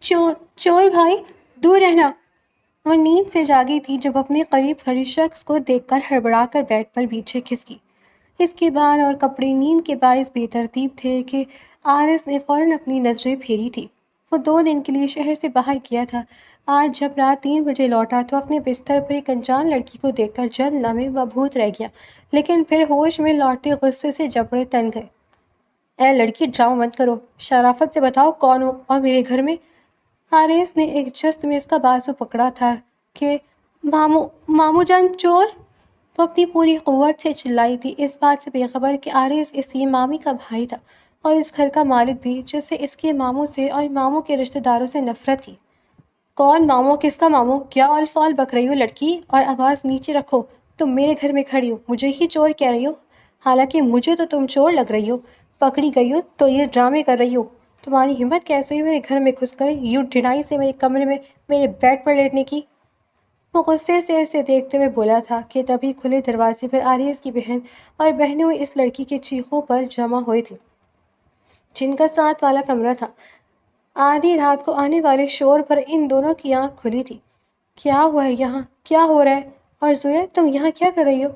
چور چور بھائی، دور رہنا۔ وہ نیند سے جاگی تھی جب اپنے قریب کھڑے شخص کو دیکھ کر ہڑبڑا کر بیڈ پر پیچھے کھسکی۔ اس کے بال اور کپڑے نیند کے باعث بے ترتیب تھے کہ آرس نے فوراً اپنی نظریں پھیری تھی۔ وہ 2 دن کے لیے شہر سے باہر گیا تھا۔ آج جب رات 3 بجے لوٹا تو اپنے بستر پر ایک انجان لڑکی کو دیکھ کر چند لمحے مبہوت رہ گیا، لیکن پھر ہوش میں لوٹتے غصے سے جبڑے تن گئے۔ اے لڑکی، ڈرامہ مت کرو، شرافت سے بتاؤ کون ہو اور میرے گھر میں؟ آریس نے ایک جست میں اس کا بازو پکڑا تھا کہ مامو جان چور! وہ اپنی پوری قوت سے چلائی تھی، اس بات سے بے خبر کہ آریس اس کی مامی کا بھائی تھا اور اس گھر کا مالک بھی، جس سے اس کے ماموں سے اور ماموں کے رشتہ داروں سے نفرت تھی۔ کون ماموں؟ کس کا ماموں؟ کیا اول فال بک رہی ہو لڑکی؟ اور آواز نیچے رکھو، تم میرے گھر میں کھڑی ہو، مجھے ہی چور کہہ رہی ہو؟ حالانکہ مجھے تو تم چور لگ رہی ہو، پکڑی گئی ہو تو یہ ڈرامے کر رہی ہو۔ تمہاری ہمت کیسے ہوئی میرے گھر میں گھس کر یو ڈینائی سے میرے کمرے میں میرے بیڈ پر لیٹنے کی؟ وہ غصے سے اسے دیکھتے ہوئے بولا تھا کہ تبھی کھلے دروازے پر آریس کی بہن اور بہنیں اس لڑکی کے چیخوں پر جمع ہوئی تھیں، جن کا ساتھ والا کمرہ تھا۔ آدھی رات کو آنے والے شور پر ان دونوں کی آنکھ کھلی تھی۔ کیا ہوا ہے یہاں؟ کیا ہو رہا ہے؟ اور زویا، تم یہاں کیا کر رہی ہو؟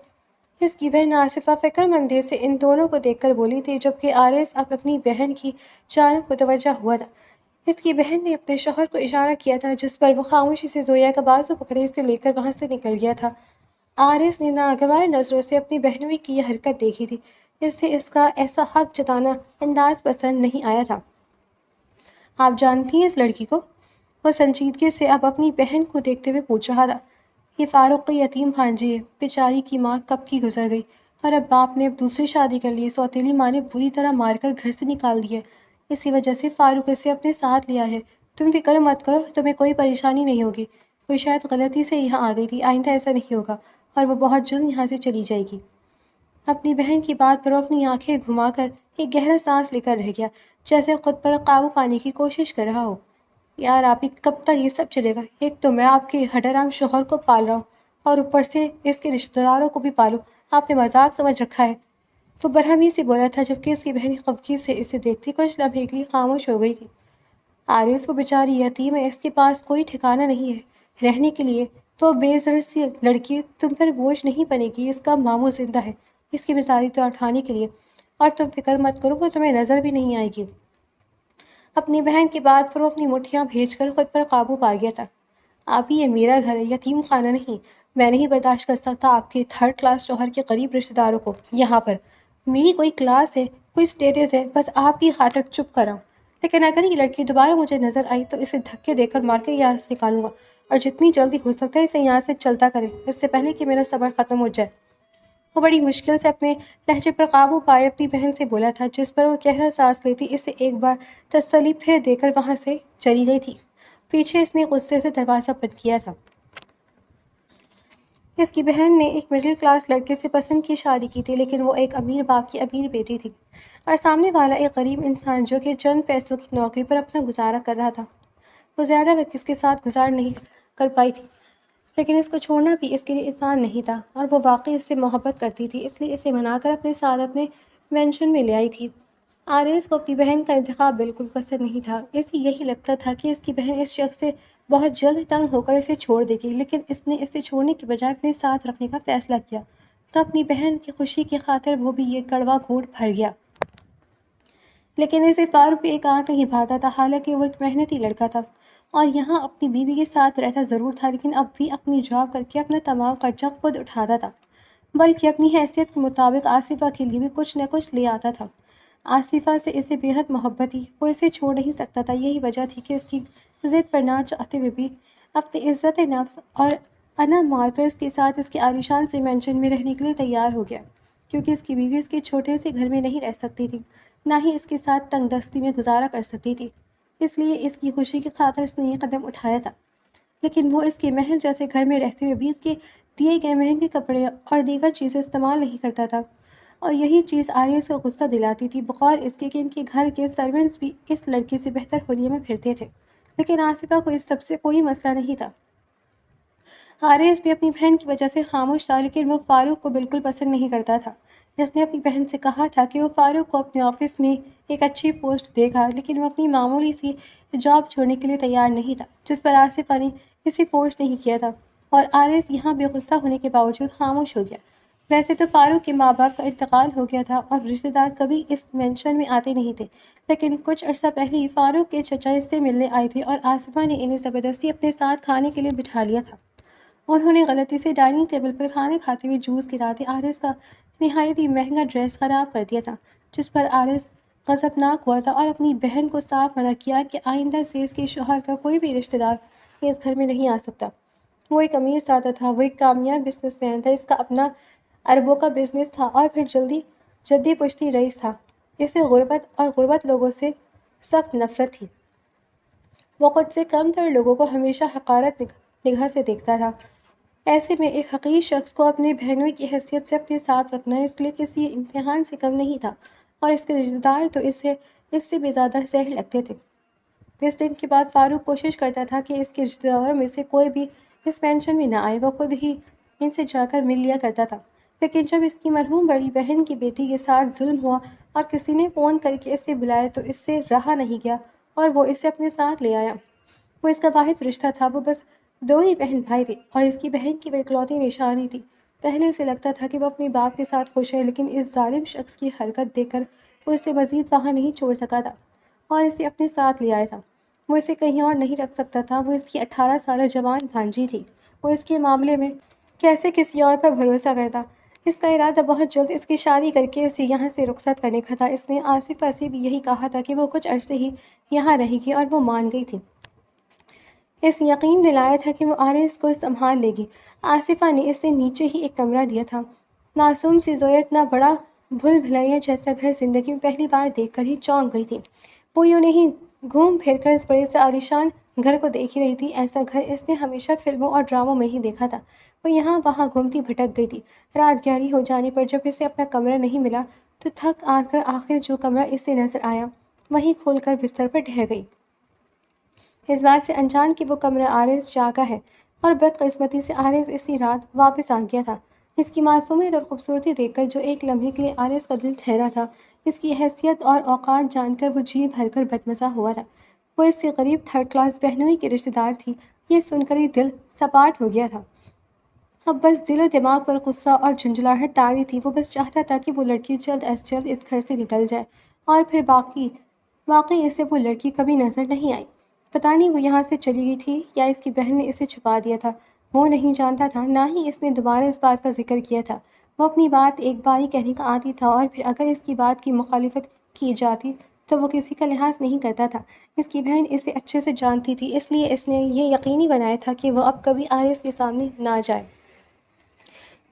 اس کی بہن آصفہ فکر مندی سے ان دونوں کو دیکھ کر بولی تھی، جبکہ آرس اب اپنی بہن کی جانب متوجہ ہوا تھا۔ اس کی بہن نے اپنے شوہر کو اشارہ کیا تھا، جس پر وہ خاموشی سے زویا کا بازو پکڑے اسے لے کر وہاں سے نکل گیا تھا۔ آرس نے ناگوار نظروں سے اپنی بہنوئی کی یہ حرکت دیکھی تھی، اسے اس کا ایسا حق جتانا انداز پسند نہیں آیا تھا۔ آپ جانتی ہیں اس لڑکی کو؟ وہ سنجیدگی سے اب اپنی بہن کو دیکھتے ہوئے پوچھ رہا تھا۔ یہ فاروق کی یتیم بھانجی ہے، بیچاری کی ماں کب کی گزر گئی اور اب باپ نے اب دوسری شادی کر لی۔ سوتیلی ماں نے بری طرح مار کر گھر سے نکال دیا ہے، اسی وجہ سے فاروق اسے اپنے ساتھ لیا ہے۔ تم فکر مت کرو، تمہیں کوئی پریشانی نہیں ہوگی۔ وہ شاید غلطی سے یہاں آ گئی تھی، آئندہ ایسا نہیں ہوگا اور وہ بہت جلد یہاں سے چلی جائے گی۔ اپنی بہن کی بات پر وہ اپنی آنکھیں گھما کر ایک گہرا سانس لے کر رہ گیا، جیسے خود پر قابو پانے کی کوشش کر رہا ہو۔ یار آپ ہی، کب تک یہ سب چلے گا؟ ایک تو میں آپ کے ہڈرام شوہر کو پال رہا ہوں اور اوپر سے اس کے رشتہ داروں کو بھی پالوں، آپ نے مذاق سمجھ رکھا ہے؟ وہ برہمی سے بولا تھا، جبکہ اس کی بہن خفگی سے اسے دیکھتی کچھ لمحے کے لیے خاموش ہو گئی تھی۔ آرس، وہ بیچاری یتیم ہے، اس کے پاس کوئی ٹھکانہ نہیں ہے رہنے کے لیے۔ وہ بے ضرر سی لڑکی تم پر بوجھ نہیں بنے گی، اس کا ماموں زندہ ہے اس کی بیزاری تو اٹھانے کے لیے، اور تم فکر مت کرو، وہ تمہیں نظر بھی نہیں آئے گی۔ اپنی بہن کی بات پر وہ اپنی مٹھیاں بھیج کر خود پر قابو پا گیا تھا۔ آپ ہی، یہ میرا گھر ہے، یتیم خانہ نہیں۔ میں نہیں برداشت کر سکتا آپ کے 3rd کلاس شوہر کے قریب رشتہ داروں کو یہاں پر۔ میری کوئی کلاس ہے، کوئی اسٹیٹس ہے، بس آپ کی خاطر چپ کر رہا ہوں۔ لیکن اگر یہ لڑکی دوبارہ مجھے نظر آئی تو اسے دھکے دے کر مار کے یہاں سے نکالوں گا، اور جتنی جلدی ہو سکتا ہے اسے یہاں سے چلتا کریں، اس سے پہلے کہ میرا صبر ختم ہو جائے۔ وہ بڑی مشکل سے اپنے لہجے پر قابو پائے اپنی بہن سے بولا تھا، جس پر وہ گہرا سانس لیتی اسے ایک بار تسلی پھر دے کر وہاں سے چلی گئی تھی۔ پیچھے اس نے غصے سے دروازہ بند کیا تھا۔ اس کی بہن نے ایک مڈل کلاس لڑکے سے پسند کی شادی کی تھی، لیکن وہ ایک امیر باپ کی امیر بیٹی تھی، اور سامنے والا ایک غریب انسان جو کہ چند پیسوں کی نوکری پر اپنا گزارا کر رہا تھا۔ وہ زیادہ وقت اس کے ساتھ گزار نہیں کر پائی تھی، لیکن اس کو چھوڑنا بھی اس کے لیے آسان نہیں تھا، اور وہ واقعی اس سے محبت کرتی تھی، اس لیے اسے منا کر اپنے ساتھ اپنے مینشن میں لے آئی تھی۔ آرس کو اپنی بہن کا انتخاب بالکل پسند نہیں تھا۔ اسے یہی لگتا تھا کہ اس کی بہن اس شخص سے بہت جلد تنگ ہو کر اسے چھوڑ دے گی، لیکن اس نے اسے چھوڑنے کے بجائے اپنے ساتھ رکھنے کا فیصلہ کیا، تو اپنی بہن کی خوشی کی خاطر وہ بھی یہ کڑوا گھونٹ بھر گیا۔ لیکن اسے فاروق ایک آنکھ نہیں بھاتا تھا، حالانکہ وہ ایک محنتی لڑکا تھا اور یہاں اپنی بیوی کے ساتھ رہتا ضرور تھا، لیکن اب بھی اپنی جاب کر کے اپنا تمام خرچہ خود اٹھاتا تھا، بلکہ اپنی حیثیت کے مطابق آصفہ کے لیے بھی کچھ نہ کچھ لے آتا تھا۔ آصفہ سے اسے بے حد محبت تھی، وہ اسے چھوڑ نہیں سکتا تھا۔ یہی وجہ تھی کہ اس کی ضد پر نہ چاہتے ہوئے بھی اپنی عزت نفس اور انا مارکرز کے ساتھ اس کے عالیشان سے مینشن میں رہنے کے لیے تیار ہو گیا، کیونکہ اس کی بیوی اس کے چھوٹے سے گھر میں نہیں رہ سکتی تھی، نہ ہی اس کے ساتھ تنگ دستی میں گزارا کر سکتی تھی۔ اس لیے اس کی خوشی کی خاطر اس نے یہ قدم اٹھایا تھا، لیکن وہ اس کے محل جیسے گھر میں رہتے ہوئے بھی اس کے دیے گئے مہنگے کپڑے اور دیگر چیزیں استعمال نہیں کرتا تھا، اور یہی چیز آریس کو غصہ دلاتی تھی، بقول اس کے کہ ان کے گھر کے سرونٹس بھی اس لڑکی سے بہتر حلیے میں پھرتے تھے، لیکن آصفہ کو اس سب سے کوئی مسئلہ نہیں تھا۔ آریس بھی اپنی بہن کی وجہ سے خاموش تھا، لیکن وہ فاروق کو بالکل پسند نہیں کرتا تھا، اس نے اپنی بہن سے کہا تھا کہ وہ فاروق کو اپنے آفس میں ایک اچھی پوسٹ دے گا، لیکن وہ اپنی معمولی سی جاب چھوڑنے کے لیے تیار نہیں تھا، جس پر آصفہ نے اسے فورس نہیں کیا تھا، اور آرس یہاں بے غصہ ہونے کے باوجود خاموش ہو گیا۔ ویسے تو فاروق کے ماں باپ کا انتقال ہو گیا تھا اور رشتہ دار کبھی اس مینشن میں آتے نہیں تھے، لیکن کچھ عرصہ پہلے ہی فاروق کے چچا اس سے ملنے آئے تھے اور آصفہ نے انہیں زبردستی اپنے ساتھ کھانے کے لیے بٹھا لیا تھا۔ انہوں نے غلطی سے ڈائننگ ٹیبل پر کھانا کھاتے ہوئے جوس گراتے آرس کا نہایت ہی مہنگا ڈریس خراب کر دیا تھا، جس پر آرس غضبناک ہوا تھا اور اپنی بہن کو صاف منع کیا کہ آئندہ سے اس کے شوہر کا کوئی بھی رشتہ دار اس گھر میں نہیں آ سکتا۔ وہ ایک امیر سادہ تھا، وہ ایک کامیاب بزنس مین تھا، اس کا اپنا اربوں کا بزنس تھا اور پھر جدی پشتی رئیس تھا۔ اسے غربت اور غربت لوگوں سے سخت نفرت تھی۔ وہ خود سے کم تر لوگوں کو ہمیشہ حقارت نگاہ سے دیکھتا تھا۔ ایسے میں ایک حقیر شخص کو اپنے بہنوئی کی حیثیت سے اپنے ساتھ رکھنا اس لیے کسی امتحان سے کم نہیں تھا، اور اس کے رشتہ دار تو اس سے بھی زیادہ زہر لگتے تھے۔ اس دن کے بعد فاروق کوشش کرتا تھا کہ اس کے رشتہ داروں میں سے کوئی بھی اس مینشن میں نہ آئے، وہ خود ہی ان سے جا کر مل لیا کرتا تھا، لیکن جب اس کی مرحوم بڑی بہن کی بیٹی کے ساتھ ظلم ہوا اور کسی نے فون کر کے اسے بلایا تو اس سے رہا نہیں گیا اور وہ اسے اپنے ساتھ لے آیا۔ وہ اس کا واحد رشتہ تھا، وہ بس دو ہی بہن بھائی تھے اور اس کی بہن کی وہ اکلوتی نشانی تھی۔ پہلے اسے لگتا تھا کہ وہ اپنے باپ کے ساتھ خوش ہے، لیکن اس ظالم شخص کی حرکت دیکھ کر وہ اسے مزید وہاں نہیں چھوڑ سکا تھا اور اسے اپنے ساتھ لے آیا تھا۔ وہ اسے کہیں اور نہیں رکھ سکتا تھا، وہ اس کی 18 سالہ جوان بھانجی تھی۔ وہ اس کے معاملے میں کیسے کسی اور پر بھروسہ کرتا؟ اس کا ارادہ بہت جلد اس کی شادی کر کے اسے یہاں سے رخصت کرنے کا تھا۔ اس نے آصفہ سے بھی یہی کہا تھا کہ وہ کچھ عرصے ہی یہاں رہے گی اور وہ مان گئی تھی۔ اس یقین دلایا تھا کہ وہ آرس کو سنبھال لے گی۔ آصفہ نے اسے نیچے ہی ایک کمرہ دیا تھا۔ معصوم سی زویا اتنا بڑا بھول بھلیا جیسا گھر زندگی میں پہلی بار دیکھ کر ہی چونک گئی تھی۔ وہ یوں نہیں گھوم پھر کر اس بڑے سے عالیشان گھر کو دیکھ ہی رہی تھی، ایسا گھر اس نے ہمیشہ فلموں اور ڈراموں میں ہی دیکھا تھا۔ وہ یہاں وہاں گھومتی بھٹک گئی تھی۔ رات گہری ہو جانے پر جب اسے اپنا کمرہ نہیں ملا تو تھک آ کر آخر جو کمرہ اسے نظر آیا وہیں کھول کر بستر پر ڈھہ گئی، اس بات سے انجان کہ وہ کمرہ آرس جاگا ہے، اور بدقسمتی سے آرس اسی رات واپس آ گیا تھا۔ اس کی معصومیت اور خوبصورتی دیکھ کر جو ایک لمحے کے لیے آرس کا دل ٹھہرا تھا، اس کی حیثیت اور اوقات جان کر وہ جی بھر کر بدمزہ ہوا تھا۔ وہ اس کے غریب تھرڈ کلاس بہنوئی کی رشتہ دار تھی، یہ سن کر ہی دل سپاٹ ہو گیا تھا۔ اب بس دل و دماغ پر غصہ اور جھنجھلاہٹ طاری تھی۔ وہ بس چاہتا تھا کہ وہ لڑکی جلد از جلد اس گھر سے نکل جائے، اور پھر واقعی اسے وہ لڑکی کبھی نظر نہیں آئی۔ پتہ نہیں وہ یہاں سے چلی گئی تھی یا اس کی بہن نے اسے چھپا دیا تھا، وہ نہیں جانتا تھا، نہ ہی اس نے دوبارہ اس بات کا ذکر کیا تھا۔ وہ اپنی بات ایک بار ہی کہنے کا عادی تھا، اور پھر اگر اس کی بات کی مخالفت کی جاتی تو وہ کسی کا لحاظ نہیں کرتا تھا۔ اس کی بہن اسے اچھے سے جانتی تھی، اس لیے اس نے یہ یقینی بنایا تھا کہ وہ اب کبھی آرس کے سامنے نہ جائے۔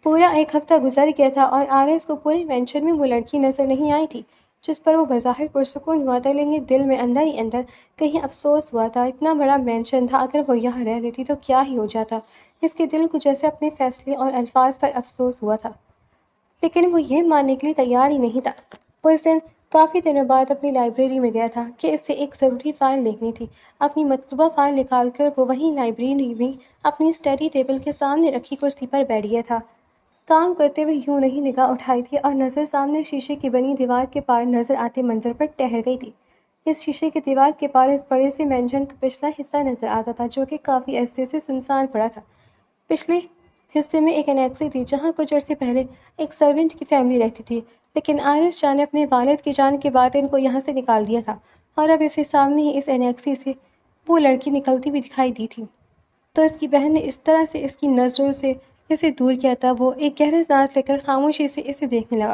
پورا ایک ہفتہ گزر گیا تھا اور آرس کو پورے مینشن میں وہ لڑکی نظر نہیں آئی تھی جس پر وہ بظاہر پرسکون ہوا تھا، لیکن دل میں اندر ہی اندر کہیں افسوس ہوا تھا۔ اتنا بڑا مینشن تھا، اگر وہ یہاں رہ لیتی تو کیا ہی ہو جاتا۔ اس کے دل کو جیسے اپنے فیصلے اور الفاظ پر افسوس ہوا تھا، لیکن وہ یہ ماننے کے لیے تیار ہی نہیں تھا۔ وہ اس دن کافی دنوں بعد اپنی لائبریری میں گیا تھا کہ اسے ایک ضروری فائل دیکھنی تھی۔ اپنی مطلوبہ فائل نکال کر وہ وہیں لائبریری میں اپنی اسٹڈی ٹیبل کے سامنے رکھی کرسی پر بیٹھ گیا تھا۔ کام کرتے ہوئے یوں نہیں نگاہ اٹھائی تھی اور نظر سامنے شیشے کی بنی دیوار کے پار نظر آتے منظر پر ٹھہر گئی تھی۔ اس شیشے کی دیوار کے پار اس بڑے سے مینشن کا پچھلا حصہ نظر آتا تھا، جو کہ کافی عرصے سے سنسان پڑا تھا۔ پچھلے حصے میں ایک انیکسی تھی جہاں کچھ عرصے پہلے ایک سرونٹ کی فیملی رہتی تھی، لیکن آرس شاہ نے اپنے والد کی جان کے بعد ان کو یہاں سے نکال دیا تھا، اور اب اسے سامنے ہی اس انیکسی سے وہ لڑکی نکلتی ہوئی دکھائی دی تھی۔ تو اس کی بہن نے اس طرح سے اس کی نظروں سے اسے دور کیا تھا۔ وہ ایک گہرا سانس لے کر خاموشی سے اسے دیکھنے لگا،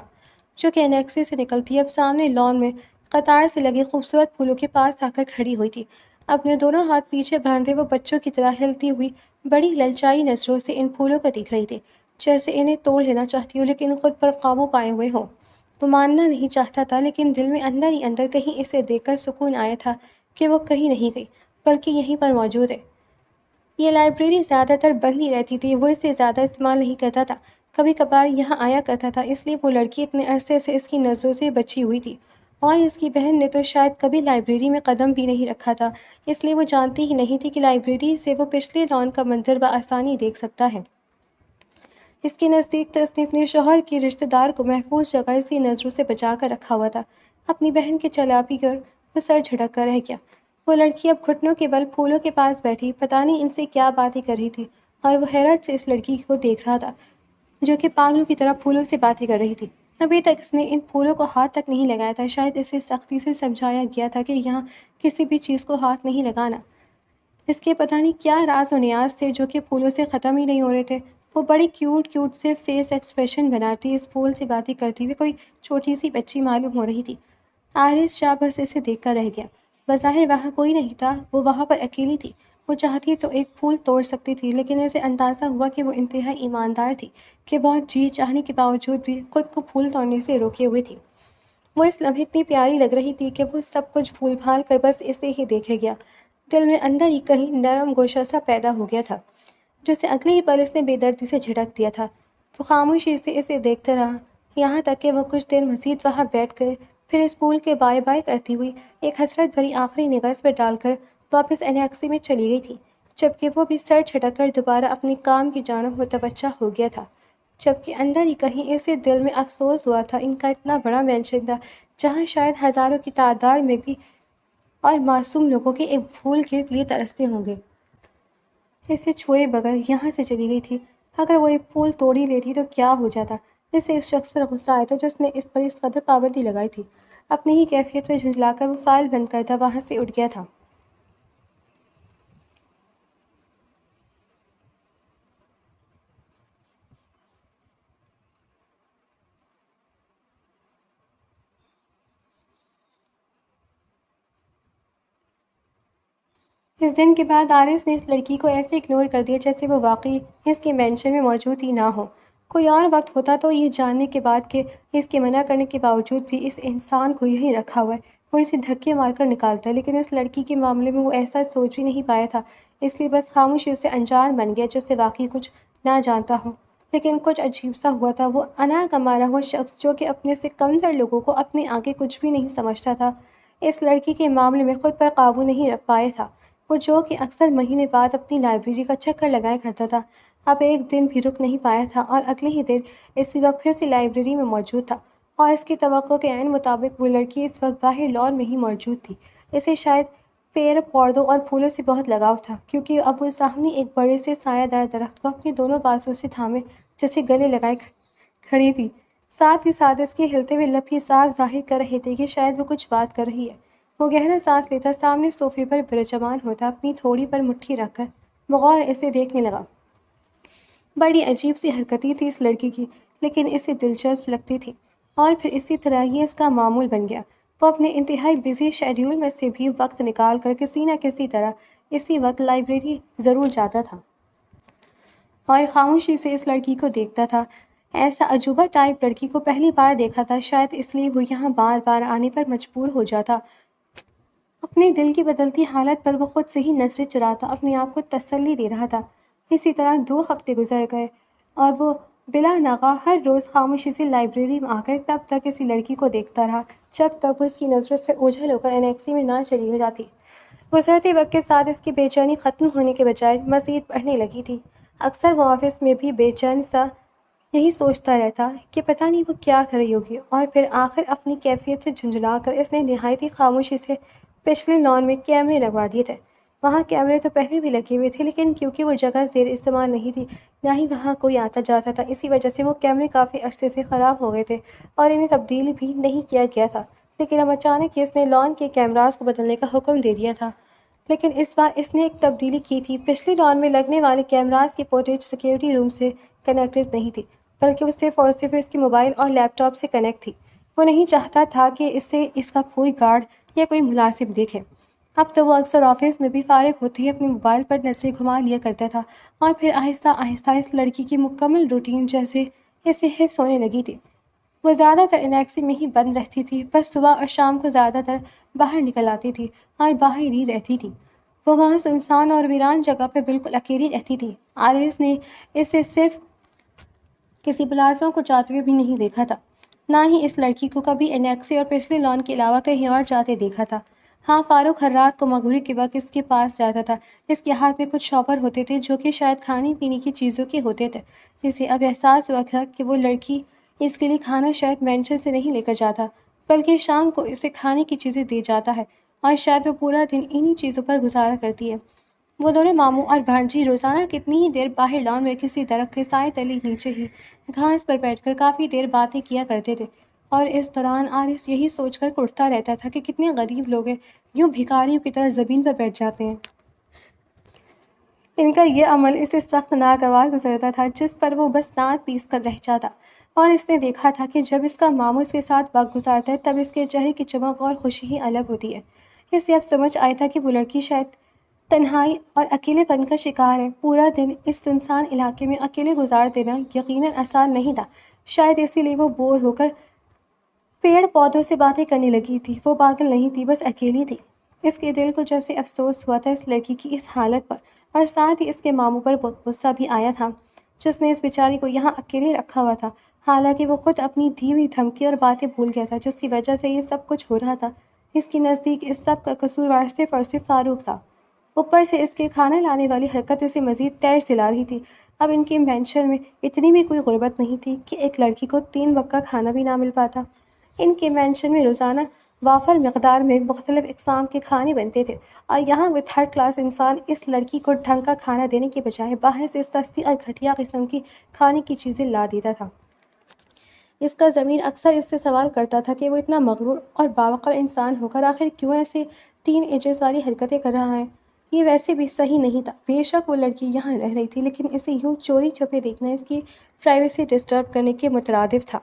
جو کہ انیکسی سے نکلتی اب سامنے لان میں قطار سے لگے خوبصورت پھولوں کے پاس آ کر کھڑی ہوئی تھی۔ اپنے دونوں ہاتھ پیچھے باندھے وہ بچوں کی طرح ہلتی ہوئی بڑی للچائی نظروں سے ان پھولوں کو دیکھ رہی تھی، جیسے انہیں توڑ لینا چاہتی ہو لیکن خود پر قابو پائے ہوئے ہو۔ وہ ماننا نہیں چاہتا تھا، لیکن دل میں اندر ہی اندر کہیں اسے دیکھ کر سکون آیا تھا کہ وہ کہیں نہیں گئی، بلکہ یہیں پر موجود ہے۔ یہ لائبریری زیادہ تر بند ہی رہتی تھی، وہ اسے زیادہ استعمال نہیں کرتا تھا، کبھی کبھار یہاں آیا کرتا تھا، اس لیے وہ لڑکی اتنے عرصے سے اس کی نظروں سے بچی ہوئی تھی، اور اس کی بہن نے تو شاید کبھی لائبریری میں قدم بھی نہیں رکھا تھا، اس لیے وہ جانتی ہی نہیں تھی کہ لائبریری سے وہ پچھلے لان کا منظر بآسانی دیکھ سکتا ہے۔ اس کے نزدیک تو اس نے اپنے شوہر کے رشتہ دار کو محفوظ جگہ اسی نظروں سے بچا کر رکھا ہوا تھا۔ اپنی بہن کے چلاپی کر وہ سر جھٹک کر رہ گیا۔ وہ لڑکی اب گھٹنوں کے بل پھولوں کے پاس بیٹھی پتہ نہیں ان سے کیا باتیں کر رہی تھی، اور وہ حیرت سے اس لڑکی کو دیکھ رہا تھا جو کہ پاگلوں کی طرح پھولوں سے باتیں کر رہی تھی۔ ابھی تک اس نے ان پھولوں کو ہاتھ تک نہیں لگایا تھا، شاید اسے سختی سے سمجھایا گیا تھا کہ یہاں کسی بھی چیز کو ہاتھ نہیں لگانا۔ اس کے پتہ نہیں کیا راز و نیاز تھے جو کہ پھولوں سے ختم ہی نہیں ہو رہے تھے۔ وہ بڑی کیوٹ سے فیس ایکسپریشن بناتی اس پھول سے باتیں کرتی ہوئی کوئی چھوٹی سی بچی معلوم ہو رہی تھی۔ آرز شاہ بس اسے دیکھ کر رہ گیا۔ بظاہر وہاں کوئی نہیں تھا، وہ وہاں پر اکیلی تھی۔ وہ چاہتی تو ایک پھول توڑ سکتی تھی، لیکن اسے اندازہ ہوا کہ وہ انتہائی ایماندار تھی کہ بہت جی چاہنے کے باوجود بھی خود کو پھول توڑنے سے روکے ہوئے تھی۔ وہ اس لمحے اتنی پیاری لگ رہی تھی کہ وہ سب کچھ بھول بھال کر بس اسے ہی دیکھے گیا۔ دل میں اندر ہی کہیں نرم گوشہ سا پیدا ہو گیا تھا جسے اگلے ہی پل اس نے بے دردی سے جھٹک دیا تھا۔ وہ خاموشی سے اسے دیکھتا رہا، یہاں تک کہ وہ کچھ دیر مزید وہاں بیٹھ کر پھر اس پھول کے بائے بائے کرتی ہوئی ایک حسرت بھری آخری نگاہ اس پر ڈال کر واپس انیکسی میں چلی گئی تھی، جبکہ وہ بھی سر جھٹک کر دوبارہ اپنے کام کی جانب متوجہ ہو گیا تھا، جبکہ اندر ہی کہیں اسے دل میں افسوس ہوا تھا ان کا اتنا بڑا مینشن تھا جہاں شاید ہزاروں کی تعداد میں بھی اور معصوم لوگوں کے ایک پھول کے لیے ترستے ہوں گے۔ اسے چھوئے بغیر یہاں سے چلی گئی تھی۔ اگر وہ ایک پھول توڑی لیتی تو کیا ہو جاتا؟ اسے اس شخص پر غصہ آیا تھا جس نے اس پر اس قدر پابندی لگائی تھی۔ اپنی ہی کیفیت میں جھنجلا کر وہ فائل بند کرتا وہاں سے اٹھ گیا تھا۔ اس دن کے بعد آرس نے اس لڑکی کو ایسے اگنور کر دیا جیسے وہ واقعی اس کے مینشن میں موجود ہی نہ ہو۔ کوئی اور وقت ہوتا تو یہ جاننے کے بعد کہ اس کے منع کرنے کے باوجود بھی اس انسان کو یہیں رکھا ہوا ہے، وہ اسے دھکے مار کر نکالتا، لیکن اس لڑکی کے معاملے میں وہ ایسا سوچ بھی نہیں پایا تھا، اس لیے بس خاموشی اسے انجان بن گیا جیسے واقعی کچھ نہ جانتا ہو۔ لیکن کچھ عجیب سا ہوا تھا، وہ انا کا مارا ہوا شخص جو کہ اپنے سے کمتر لوگوں کو اپنے آگے کچھ بھی نہیں سمجھتا تھا، اس لڑکی کے معاملے میں خود پر قابو نہیں رکھ پایا تھا۔ وہ جو کہ اکثر مہینے بعد اپنی لائبریری کا چکر لگایا کرتا تھا، اب ایک دن بھی رک نہیں پایا تھا اور اگلے ہی دن اسی وقت پھر سے لائبریری میں موجود تھا، اور اس کی توقع کے عین مطابق وہ لڑکی اس وقت باہر لان میں ہی موجود تھی۔ اسے شاید پیڑ پودوں اور پھولوں سے بہت لگاؤ تھا، کیونکہ اب وہ سامنے ایک بڑے سے سایہ دار درخت کو اپنے دونوں بازوں سے تھامے جیسے گلے لگائے کھڑی تھی۔ ساتھ ہی ساتھ اس کے ہلتے ہوئے لب یہ صاف ظاہر کر رہے تھے کہ شاید وہ کچھ بات کر رہی ہے۔ وہ گہرا سانس لیتا سامنے صوفے پر برجمان ہوتا اپنی تھوڑی پر مٹھی رکھ کر بغور اسے دیکھنے لگا۔ بڑی عجیب سی حرکتیں تھی اس لڑکی کی، لیکن اسے دلچسپ لگتی تھی، اور پھر اسی طرح یہ اس کا معمول بن گیا۔ وہ اپنے انتہائی بزی شیڈیول میں سے بھی وقت نکال کر کسی نہ کسی طرح اسی وقت لائبریری ضرور جاتا تھا اور خاموشی سے اس لڑکی کو دیکھتا تھا۔ ایسا عجوبہ ٹائپ لڑکی کو پہلی بار دیکھا تھا، شاید اس لیے وہ یہاں بار بار آنے پر مجبور ہو جاتا۔ اپنے دل کی بدلتی حالت پر وہ خود سے ہی نظریں چراتا اپنے آپ کو تسلی دے رہا تھا۔ اسی طرح 2 ہفتے گزر گئے اور وہ بلا ناغہ ہر روز خاموشی سے لائبریری میں آ کر تب تک اسی لڑکی کو دیکھتا رہا جب تک وہ اس کی نظروں سے اوجھل ہو کر انیکسی میں نہ چلی جاتی۔ گزرتے وقت کے ساتھ اس کی بے چینی ختم ہونے کے بجائے مزید بڑھنے لگی تھی۔ اکثر وہ آفس میں بھی بے چین سا یہی سوچتا رہتا کہ پتہ نہیں وہ کیا کر رہی ہوگی، اور پھر آخر اپنی کیفیت سے جھنجھلا کر اس نے نہایت ہی خاموشی سے پچھلے لان میں کیمرے لگوا دیے تھے۔ وہاں کیمرے تو پہلے بھی لگے ہوئے تھے، لیکن کیونکہ وہ جگہ زیر استعمال نہیں تھی، نہ ہی وہاں کوئی آتا جاتا تھا، اسی وجہ سے وہ کیمرے کافی عرصے سے خراب ہو گئے تھے اور انہیں تبدیل بھی نہیں کیا گیا تھا۔ لیکن اب اچانک اس نے لان کے کیمراز کو بدلنے کا حکم دے دیا تھا۔ لیکن اس بار اس نے ایک تبدیلی کی تھی، پچھلے لان میں لگنے والے کیمراز کی فوٹیج سیکیورٹی روم سے کنیکٹڈ نہیں تھی، بلکہ وہ صرف اور صرف اس کے موبائل اور لیپ ٹاپ سے کنیکٹ تھی۔ وہ نہیں چاہتا تھا کہ اسے اس کا کوئی گارڈ یا کوئی ملازم دیکھے۔ اب تو وہ اکثر آفس میں بھی فارغ ہوتے ہی اپنے موبائل پر نظریں گھما لیا کرتا تھا، اور پھر آہستہ آہستہ اس لڑکی کی مکمل روٹین جیسے اسے حفظ ہونے لگی تھی۔ وہ زیادہ تر انیکسی میں ہی بند رہتی تھی، بس صبح اور شام کو زیادہ تر باہر نکل آتی تھی اور باہر ہی رہتی تھی۔ وہ وہاں سنسان اور ویران جگہ پر بالکل اکیلی رہتی تھی۔ آرس نے اسے صرف کسی ملازمہ کو جاتے ہوئے بھی نہیں دیکھا تھا، نہ ہی اس لڑکی کو کبھی انیکسی اور پچھلے لان کے علاوہ کہیں اور جاتے دیکھا تھا۔ ہاں، فاروق ہر رات کو مغرب کے وقت اس کے پاس جاتا تھا۔ اس کے ہاتھ میں کچھ شاپر ہوتے تھے جو کہ شاید کھانے پینے کی چیزوں کے ہوتے تھے۔ اسے اب احساس ہوا تھا کہ وہ لڑکی اس کے لیے کھانا شاید مینشن سے نہیں لے کر جاتا، بلکہ شام کو اسے کھانے کی چیزیں دے جاتا ہے، اور شاید وہ پورا دن انہی چیزوں پر گزارا کرتی ہے۔ وہ دونوں ماموں اور بھانجی روزانہ کتنی ہی دیر باہر لان میں کسی درخت کے سائے تلے نیچے ہی گھاس پر بیٹھ کر کافی دیر باتیں کیا کرتے تھے، اور اس دوران آرس یہی سوچ کر اٹھتا رہتا تھا کہ کتنے غریب لوگ ہیں، یوں بھکاریوں کی طرح زمین پر بیٹھ جاتے ہیں۔ ان کا یہ عمل اسے سخت ناگوار گزرتا تھا، جس پر وہ بس دانت پیس کر رہ جاتا، اور اس نے دیکھا تھا کہ جب اس کا ماموں اس کے ساتھ وقت گزارتا ہے تب اس کے چہرے کی چمک اور خوشی ہی الگ ہوتی ہے۔ اسے اب سمجھ آیا تھا کہ وہ لڑکی شاید تنہائی اور اکیلے پن کا شکار ہے۔ پورا دن اس سنسان علاقے میں اکیلے گزار دینا یقیناً آسان نہیں تھا، شاید اسی لیے وہ بور ہو کر پیڑ پودوں سے باتیں کرنے لگی تھی۔ وہ پاگل نہیں تھی، بس اکیلی تھی۔ اس کے دل کو جیسے افسوس ہوا تھا اس لڑکی کی اس حالت پر، اور ساتھ ہی اس کے ماموں پر غصہ بھی آیا تھا، جس نے اس بیچاری کو یہاں اکیلے رکھا ہوا تھا، حالانکہ وہ خود اپنی دی ہوئی دھمکی اور باتیں بھول گیا تھا جس کی وجہ سے یہ سب کچھ ہو رہا تھا۔ اس کے نزدیک اس سب کا قصوروار صرف اور صرف فاروق تھا۔ اوپر سے اس کے کھانا لانے والی حرکت اسے مزید تیش دلا رہی تھی۔ اب ان کے مینشن میں اتنی بھی کوئی غربت نہیں تھی کہ ایک لڑکی کو 3 وقت کا کھانا بھی نہ مل پاتا۔ ان کے مینشن میں روزانہ وافر مقدار میں مختلف اقسام کے کھانے بنتے تھے، اور یہاں وہ تھرڈ کلاس انسان اس لڑکی کو ڈھنگ کا کھانا دینے کے بجائے باہر سے سستی اور گھٹیا قسم کی کھانے کی چیزیں لا دیتا تھا۔ اس کا ضمیر اکثر اس سے سوال کرتا تھا کہ وہ اتنا مغرور اور باوقار انسان ہو کر آخر کیوں ایسے ٹین ایجرز والی حرکتیں کر رہا ہے۔ یہ ویسے بھی صحیح نہیں تھا۔ بے شک وہ لڑکی یہاں رہ رہی تھی، لیکن اسے یوں چوری چھپے دیکھنا اس کی پرائیویسی ڈسٹرب کرنے کے مترادف تھا۔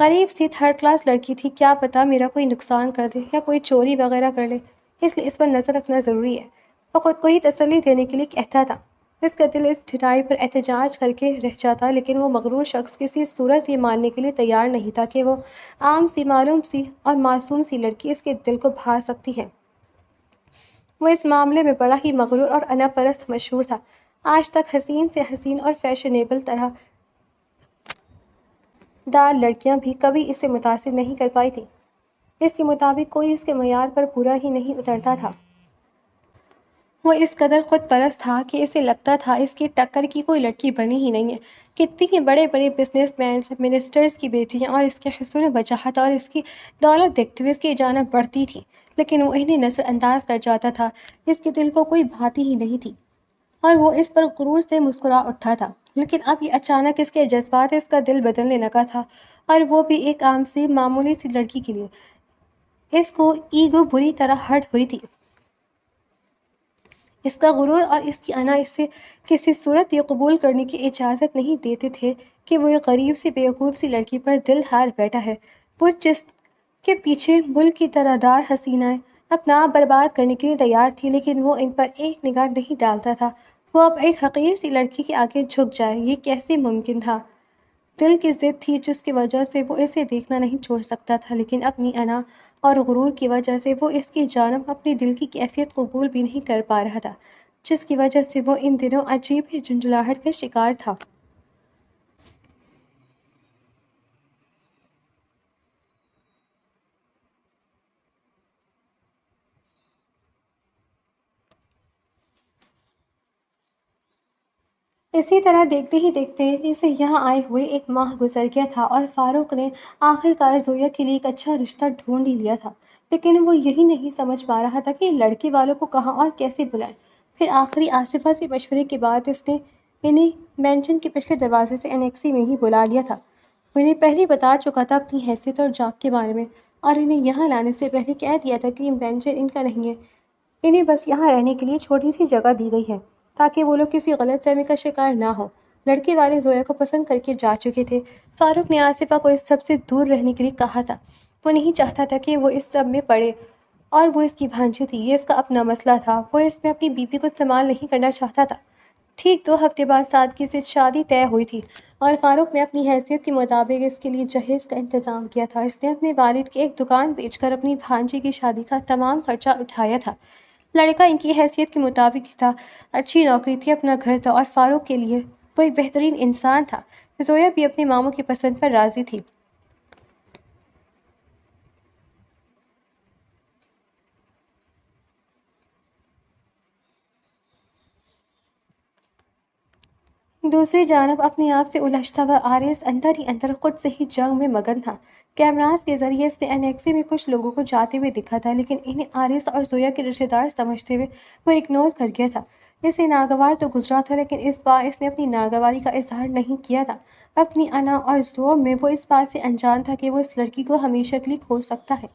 غریب سی تھرڈ کلاس لڑکی تھی، کیا پتہ میرا کوئی نقصان کر دے یا کوئی چوری وغیرہ کر لے، اس لیے اس پر نظر رکھنا ضروری ہے، وہ خود کو ہی تسلی دینے کے لیے کہتا تھا۔ اس کا دل اس ڈھٹائی پر احتجاج کر کے رہ جاتا، لیکن وہ مغرور شخص کسی صورت یہ ماننے کے لیے تیار نہیں تھا کہ وہ عام سی، معلوم سی اور معصوم سی لڑکی اس کے دل کو بھا سکتی ہے۔ وہ اس معاملے میں بڑا ہی مغرور اور انا پرست مشہور تھا۔ آج تک حسین سے حسین اور فیشنیبل طرح دار لڑکیاں بھی کبھی اسے متاثر نہیں کر پائی تھیں۔ اس کے مطابق کوئی اس کے معیار پر پورا ہی نہیں اترتا تھا۔ وہ اس قدر خود پرست تھا کہ اسے لگتا تھا اس کی ٹکر کی کوئی لڑکی بنی ہی نہیں ہے۔ کتنی ہی بڑے بڑے بزنس مینز، منسٹرز کی بیٹیاں اور اس کے حسن و وجاہت اور اس کی دولت دیکھتے ہوئے اس کی جانب بڑھتی تھیں، لیکن وہ انہیں نظر انداز کر جاتا تھا۔ اس کے دل کو کوئی بھاتی ہی نہیں تھی، اور وہ اس پر غرور سے مسکرا اٹھا تھا۔ لیکن اب یہ اچانک اس کے جذبات اس کا دل بدلنے لگا تھا، اور وہ بھی ایک عام سی معمولی سی لڑکی کے لیے۔ اس کو ایگو بری طرح ہرٹ ہوئی تھی۔ اس کا غرور اور اس کی انا اسے کسی صورت یہ قبول کرنے کی اجازت نہیں دیتے تھے کہ وہ ایک غریب سی بیوقوف سی لڑکی پر دل ہار بیٹھا ہے، وہ جس کے پیچھے ملک کی طرح دار حسینائیں اپنا آپ برباد کرنے کے لیے تیار تھی، لیکن وہ ان پر ایک نگاہ نہیں ڈالتا تھا۔ وہ اب ایک حقیر سی لڑکی کے آگے جھک جائے، یہ کیسے ممکن تھا؟ دل کی ضد تھی جس کی وجہ سے وہ اسے دیکھنا نہیں چھوڑ سکتا تھا، لیکن اپنی انا اور غرور کی وجہ سے وہ اس کی جانب اپنی دل کی کیفیت قبول بھی نہیں کر پا رہا تھا، جس کی وجہ سے وہ ان دنوں عجیب ہی جھنجھلاہٹ کا شکار تھا۔ اسی طرح دیکھتے ہی دیکھتے اسے یہاں آئے ہوئے 1 ماہ گزر گیا تھا، اور فاروق نے آخر کار زویا کے لیے ایک اچھا رشتہ ڈھونڈ ہی لیا تھا، لیکن وہ یہی نہیں سمجھ پا رہا تھا کہ لڑکے والوں کو کہاں اور کیسے بلائیں۔ پھر آخری آصفہ سے مشورے کے بعد اس نے انہیں مینشن کے پچھلے دروازے سے انیکسی میں ہی بلا لیا تھا۔ وہ انہیں پہلے بتا چکا تھا اپنی حیثیت اور جاگ کے بارے میں، اور انہیں یہاں لانے سے پہلے کہہ دیا تھا کہ یہ مینشن ان کا نہیں ہے، انہیں بس یہاں رہنے کے لیے چھوٹی سی جگہ دی گئی ہے تاکہ وہ لوگ کسی غلط فہمی کا شکار نہ ہوں۔ لڑکے والے زویا کو پسند کر کے جا چکے تھے۔ فاروق نے آصفہ کو اس سب سے دور رہنے کے لیے کہا تھا۔ وہ نہیں چاہتا تھا کہ وہ اس سب میں پڑے، اور وہ اس کی بھانجی تھی، یہ اس کا اپنا مسئلہ تھا، وہ اس میں اپنی بیوی کو استعمال نہیں کرنا چاہتا تھا۔ ٹھیک 2 ہفتے بعد سادگی سے شادی طے ہوئی تھی، اور فاروق نے اپنی حیثیت کے مطابق اس کے لیے جہیز کا انتظام کیا تھا۔ اس نے اپنے والد کی ایک دکان بیچ کر اپنی بھانجی کی شادی کا تمام خرچہ اٹھایا تھا۔ لڑکا ان کی حیثیت کے مطابق ہی تھا، اچھی نوکری تھی، اپنا گھر تھا، اور فاروق کے لیے وہ ایک بہترین انسان تھا۔ زویا بھی اپنے ماموں کی پسند پر راضی تھی۔ دوسری جانب اپنے آپ سے الجھتا ہوا آرس اندر ہی اندر خود سے ہی جنگ میں مگن تھا۔ کیمراز کے ذریعے اس نے انیکسی میں کچھ لوگوں کو جاتے ہوئے دکھا تھا، لیکن انہیں آرس اور زویا کے رشتہ دار سمجھتے ہوئے وہ اگنور کر گیا تھا۔ اسے ناگوار تو گزرا تھا، لیکن اس بار اس نے اپنی ناگواری کا اظہار نہیں کیا تھا۔ اپنی انا اور ذوق میں وہ اس بات سے انجان تھا کہ وہ اس لڑکی کو ہمیشہ کے لیے کھو سکتا ہے۔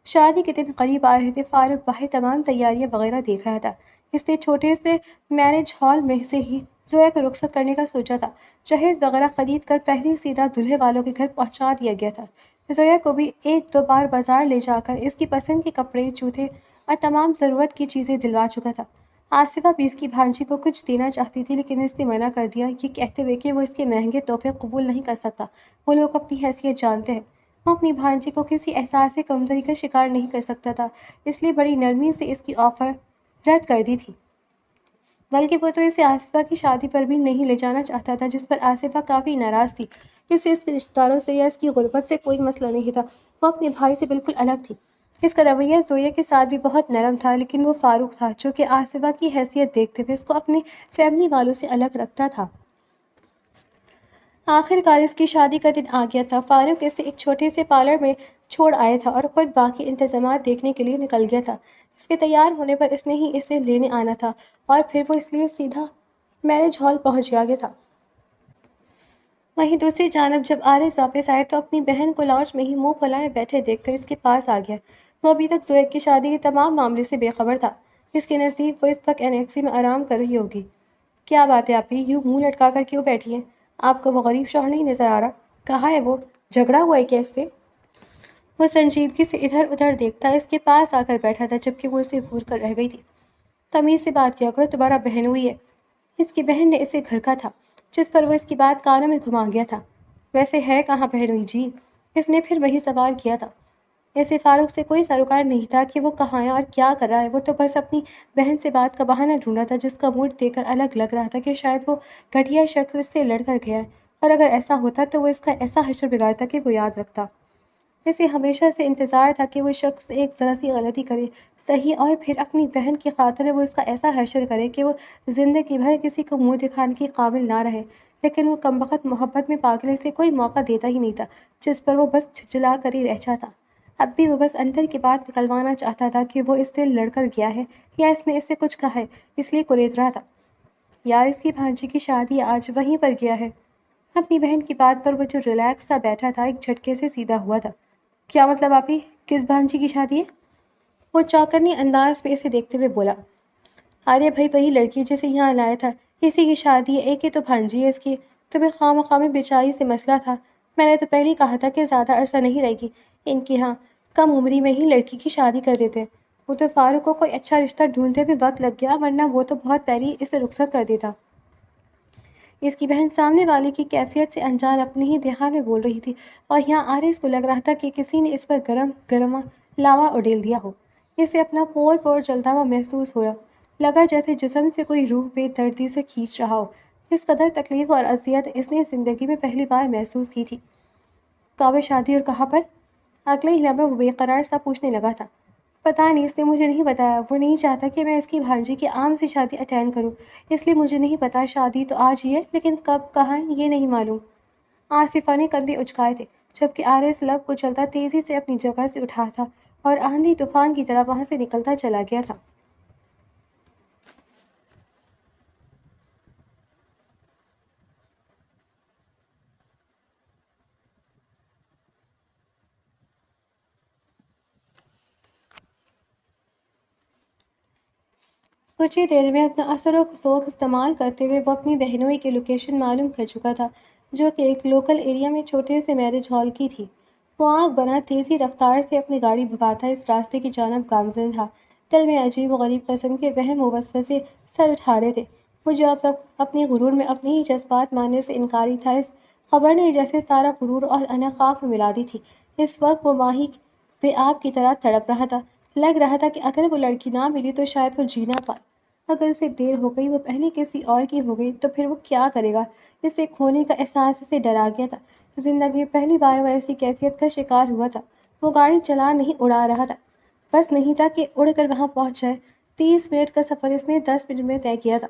شادی کے دن قریب آ رہے تھے۔ فاروق باہر تمام تیاریاں وغیرہ دیکھ رہا تھا۔ اس نے چھوٹے سے میرج ہال میں سے ہی زویا کو رخصت کرنے کا سوچا تھا۔ جہیز وغیرہ خرید کر پہلے سیدھا دولہے والوں کے گھر پہنچا دیا گیا تھا۔ زویا کو بھی ایک دو بار بازار لے جا کر اس کی پسند کے کپڑے، جوتے اور تمام ضرورت کی چیزیں دلوا چکا تھا۔ آصفہ بھی اس کی بھانجی کو کچھ دینا چاہتی تھی، لیکن اس نے منع کر دیا، یہ کہتے ہوئے کہ وہ اس کے مہنگے تحفے قبول نہیں کر سکتا۔ وہ لوگ اپنی حیثیت جانتے ہیں۔ وہ اپنی بھانجی کو کسی احساس کمتری کا شکار نہیں کر سکتا تھا، اس لیے بڑی نرمی سے اس کی آفر رد کر دی تھی۔ بلکہ وہ تو اسے آصفہ کی شادی پر بھی نہیں لے جانا چاہتا تھا، جس پر آصفہ کافی ناراض تھی۔ اسے اس کے رشتہ داروں سے یا اس کی غربت سے کوئی مسئلہ نہیں تھا۔ وہ اپنے بھائی سے بالکل الگ تھی۔ اس کا رویہ زویا کے ساتھ بھی بہت نرم تھا، لیکن وہ فاروق تھا جو کہ آصفہ کی حیثیت دیکھتے ہوئے اس کو اپنے فیملی والوں سے الگ رکھتا تھا۔ آخر کار اس کی شادی کا دن آ گیا تھا۔ فاروق اسے ایک چھوٹے سے پارلر میں چھوڑ آیا تھا اور خود باقی انتظامات دیکھنے کے لیے نکل گیا تھا۔ اس کے تیار ہونے پر اس نے ہی اسے لینے آنا تھا اور پھر وہ اس لیے سیدھا میرج ہال پہنچ گیا تھا۔ وہیں دوسری جانب جب آرس واپس آئے تو اپنی بہن کو لاؤنج میں ہی منہ پھولائے بیٹھے دیکھ کر اس کے پاس آ گیا۔ وہ ابھی تک زویا کی شادی کے تمام معاملے سے بے خبر تھا۔ اس کے نزدیک وہ اس وقت انیکسی میں آرام کر رہی ہوگی۔ کیا بات ہے آپی، یوں منہ لٹکا کر کیوں بیٹھی ہیں؟ آپ کو وہ غریب شوہر نہیں نظر آ رہا؟ کہاں ہے وہ؟ جھگڑا ہوا ہے کیا اس سے؟ وہ سنجیدگی سے ادھر ادھر دیکھتا اس کے پاس آ کر بیٹھا تھا، جبکہ وہ اسے گھور کر رہ گئی تھی۔ تمیز سے بات کیا کرو، تمہارا بہن ہوئی ہے۔ اس کی بہن نے اسے گھرکا تھا، جس پر وہ اس کی بات کانوں میں گھما گیا تھا۔ ویسے ہے کہاں بہن ہوئی جی؟ اس نے پھر وہی سوال کیا تھا۔ ایسے فاروق سے کوئی سروکار نہیں تھا کہ وہ کہاں ہے اور کیا کر رہا ہے۔ وہ تو بس اپنی بہن سے بات کا بہانہ ڈھونڈ رہا تھا، جس کا موڈ دیکھ کر الگ لگ رہا تھا کہ شاید وہ گھٹیا شخص اس سے لڑ کر گیا ہے، اور اگر ایسا ہوتا تو وہ اس کا ایسا حشر بگاڑتا کہ وہ یاد رکھتا۔ اسے ہمیشہ سے انتظار تھا کہ وہ شخص ایک ذرا سی غلطی کرے، صحیح، اور پھر اپنی بہن کی خاطر وہ اس کا ایسا حشر کرے کہ وہ زندگی بھر کسی کو منہ دکھانے کی قابل نہ رہے۔ لیکن وہ کمبخت محبت میں پاگل اسے کوئی موقع دیتا ہی نہیں تھا، جس پر وہ بس جھنجھلا کر ہی رہ جاتا۔ اب بھی وہ بس اندر کی بات نکلوانا چاہتا تھا کہ وہ اس سے لڑ کر گیا ہے یا اس نے اس سے کچھ کہا ہے، اس لیے کرید رہا تھا۔ یار اس کی بھانجی کی شادی آج وہیں پر گیا ہے۔ اپنی بہن کی بات پر وہ جو ریلیکس سا بیٹھا تھا ایک جھٹکے سے سیدھا ہوا تھا۔ کیا مطلب آپی، کس بھانجی کی شادی ہے؟ وہ چوکنی انداز میں اسے دیکھتے ہوئے بولا۔ ارے بھائی وہی لڑکی جسے یہاں لایا تھا، اسی کی شادی ہے، ایک ہی تو بھانجی ہے اس کی۔ تمہیں خواہ مخواہ میں بیچاری سے مسئلہ تھا، میں نے تو پہلے ہی کہا تھا کہ زیادہ عرصہ نہیں رہے گی ان کے ہاں، کم عمری میں ہی لڑکی کی شادی کر دیتے۔ وہ تو فاروق کو کوئی اچھا رشتہ ڈھونڈتے ہوئے وقت لگ گیا، ورنہ وہ تو بہت پہلے ہی اسے رخصت کر دیتا۔ اس کی بہن سامنے والے کی کیفیت سے انجان اپنے ہی دھیان میں بول رہی تھی، اور یہاں آرس کو لگ رہا تھا کہ کسی نے اس پر گرم گرما لاوا اڈیل دیا ہو۔ اسے اپنا پور پور جلتا ہوا محسوس ہو رہا، لگا جیسے جسم سے کوئی روح بے دردی سے کھینچ رہا ہو۔ اس قدر تکلیف اور اذیت اس نے زندگی میں پہلی بار محسوس کی تھی۔ کب شادی اور کہاں پر؟ اگلے ہی لمحے وہ بے قرار سا پوچھنے لگا تھا۔ پتہ نہیں، اس نے مجھے نہیں بتایا۔ وہ نہیں چاہتا کہ میں اس کی بھانجی کی عام سی شادی اٹینڈ کروں، اس لیے مجھے نہیں پتا۔ شادی تو آج ہی ہے، لیکن کب کہاں یہ نہیں معلوم۔ آصفہ نے کندھے اچکائے تھے، جبکہ آرس لب کو چلتا تیزی سے اپنی جگہ سے اٹھا تھا اور آندھی طوفان کی طرح وہاں سے نکلتا چلا گیا تھا۔ کچھ ہی دیر میں اپنا اثر و رسوخ استعمال کرتے ہوئے وہ اپنی بہنوئی کی لوکیشن معلوم کر چکا تھا، جو کہ ایک لوکل ایریا میں چھوٹے سے میرج ہال کی تھی۔ وہ آنکھ بنا تیزی رفتار سے اپنی گاڑی بھگاتا اس راستے کی جانب گامزن تھا۔ دل میں عجیب و غریب قسم کے وہم و وسوسے سر اٹھا رہے تھے۔ وہ جو اب تک اپنے غرور میں اپنے ہی جذبات ماننے سے انکاری تھا، اس خبر نے جیسے سارا غرور اور انا خاک میں ملا دی تھی۔ اس وقت وہ ماہی بے آب کی طرح تڑپ رہا تھا۔ لگ رہا تھا کہ اگر وہ لڑکی نہ ملی تو شاید وہ جی نہ پائے۔ اگر اسے دیر ہو گئی، وہ پہلے کسی اور کی ہو گئی، تو پھر وہ کیا کرے گا؟ اسے کھونے کا احساس اسے ڈرا گیا تھا۔ زندگی میں پہلی بار وہ ایسی کیفیت کا شکار ہوا تھا۔ وہ گاڑی چلا نہیں، اڑا رہا تھا۔ بس نہیں تھا کہ اڑ کر وہاں پہنچ جائے۔ 30 منٹ کا سفر اس نے 10 منٹ میں طے کیا تھا۔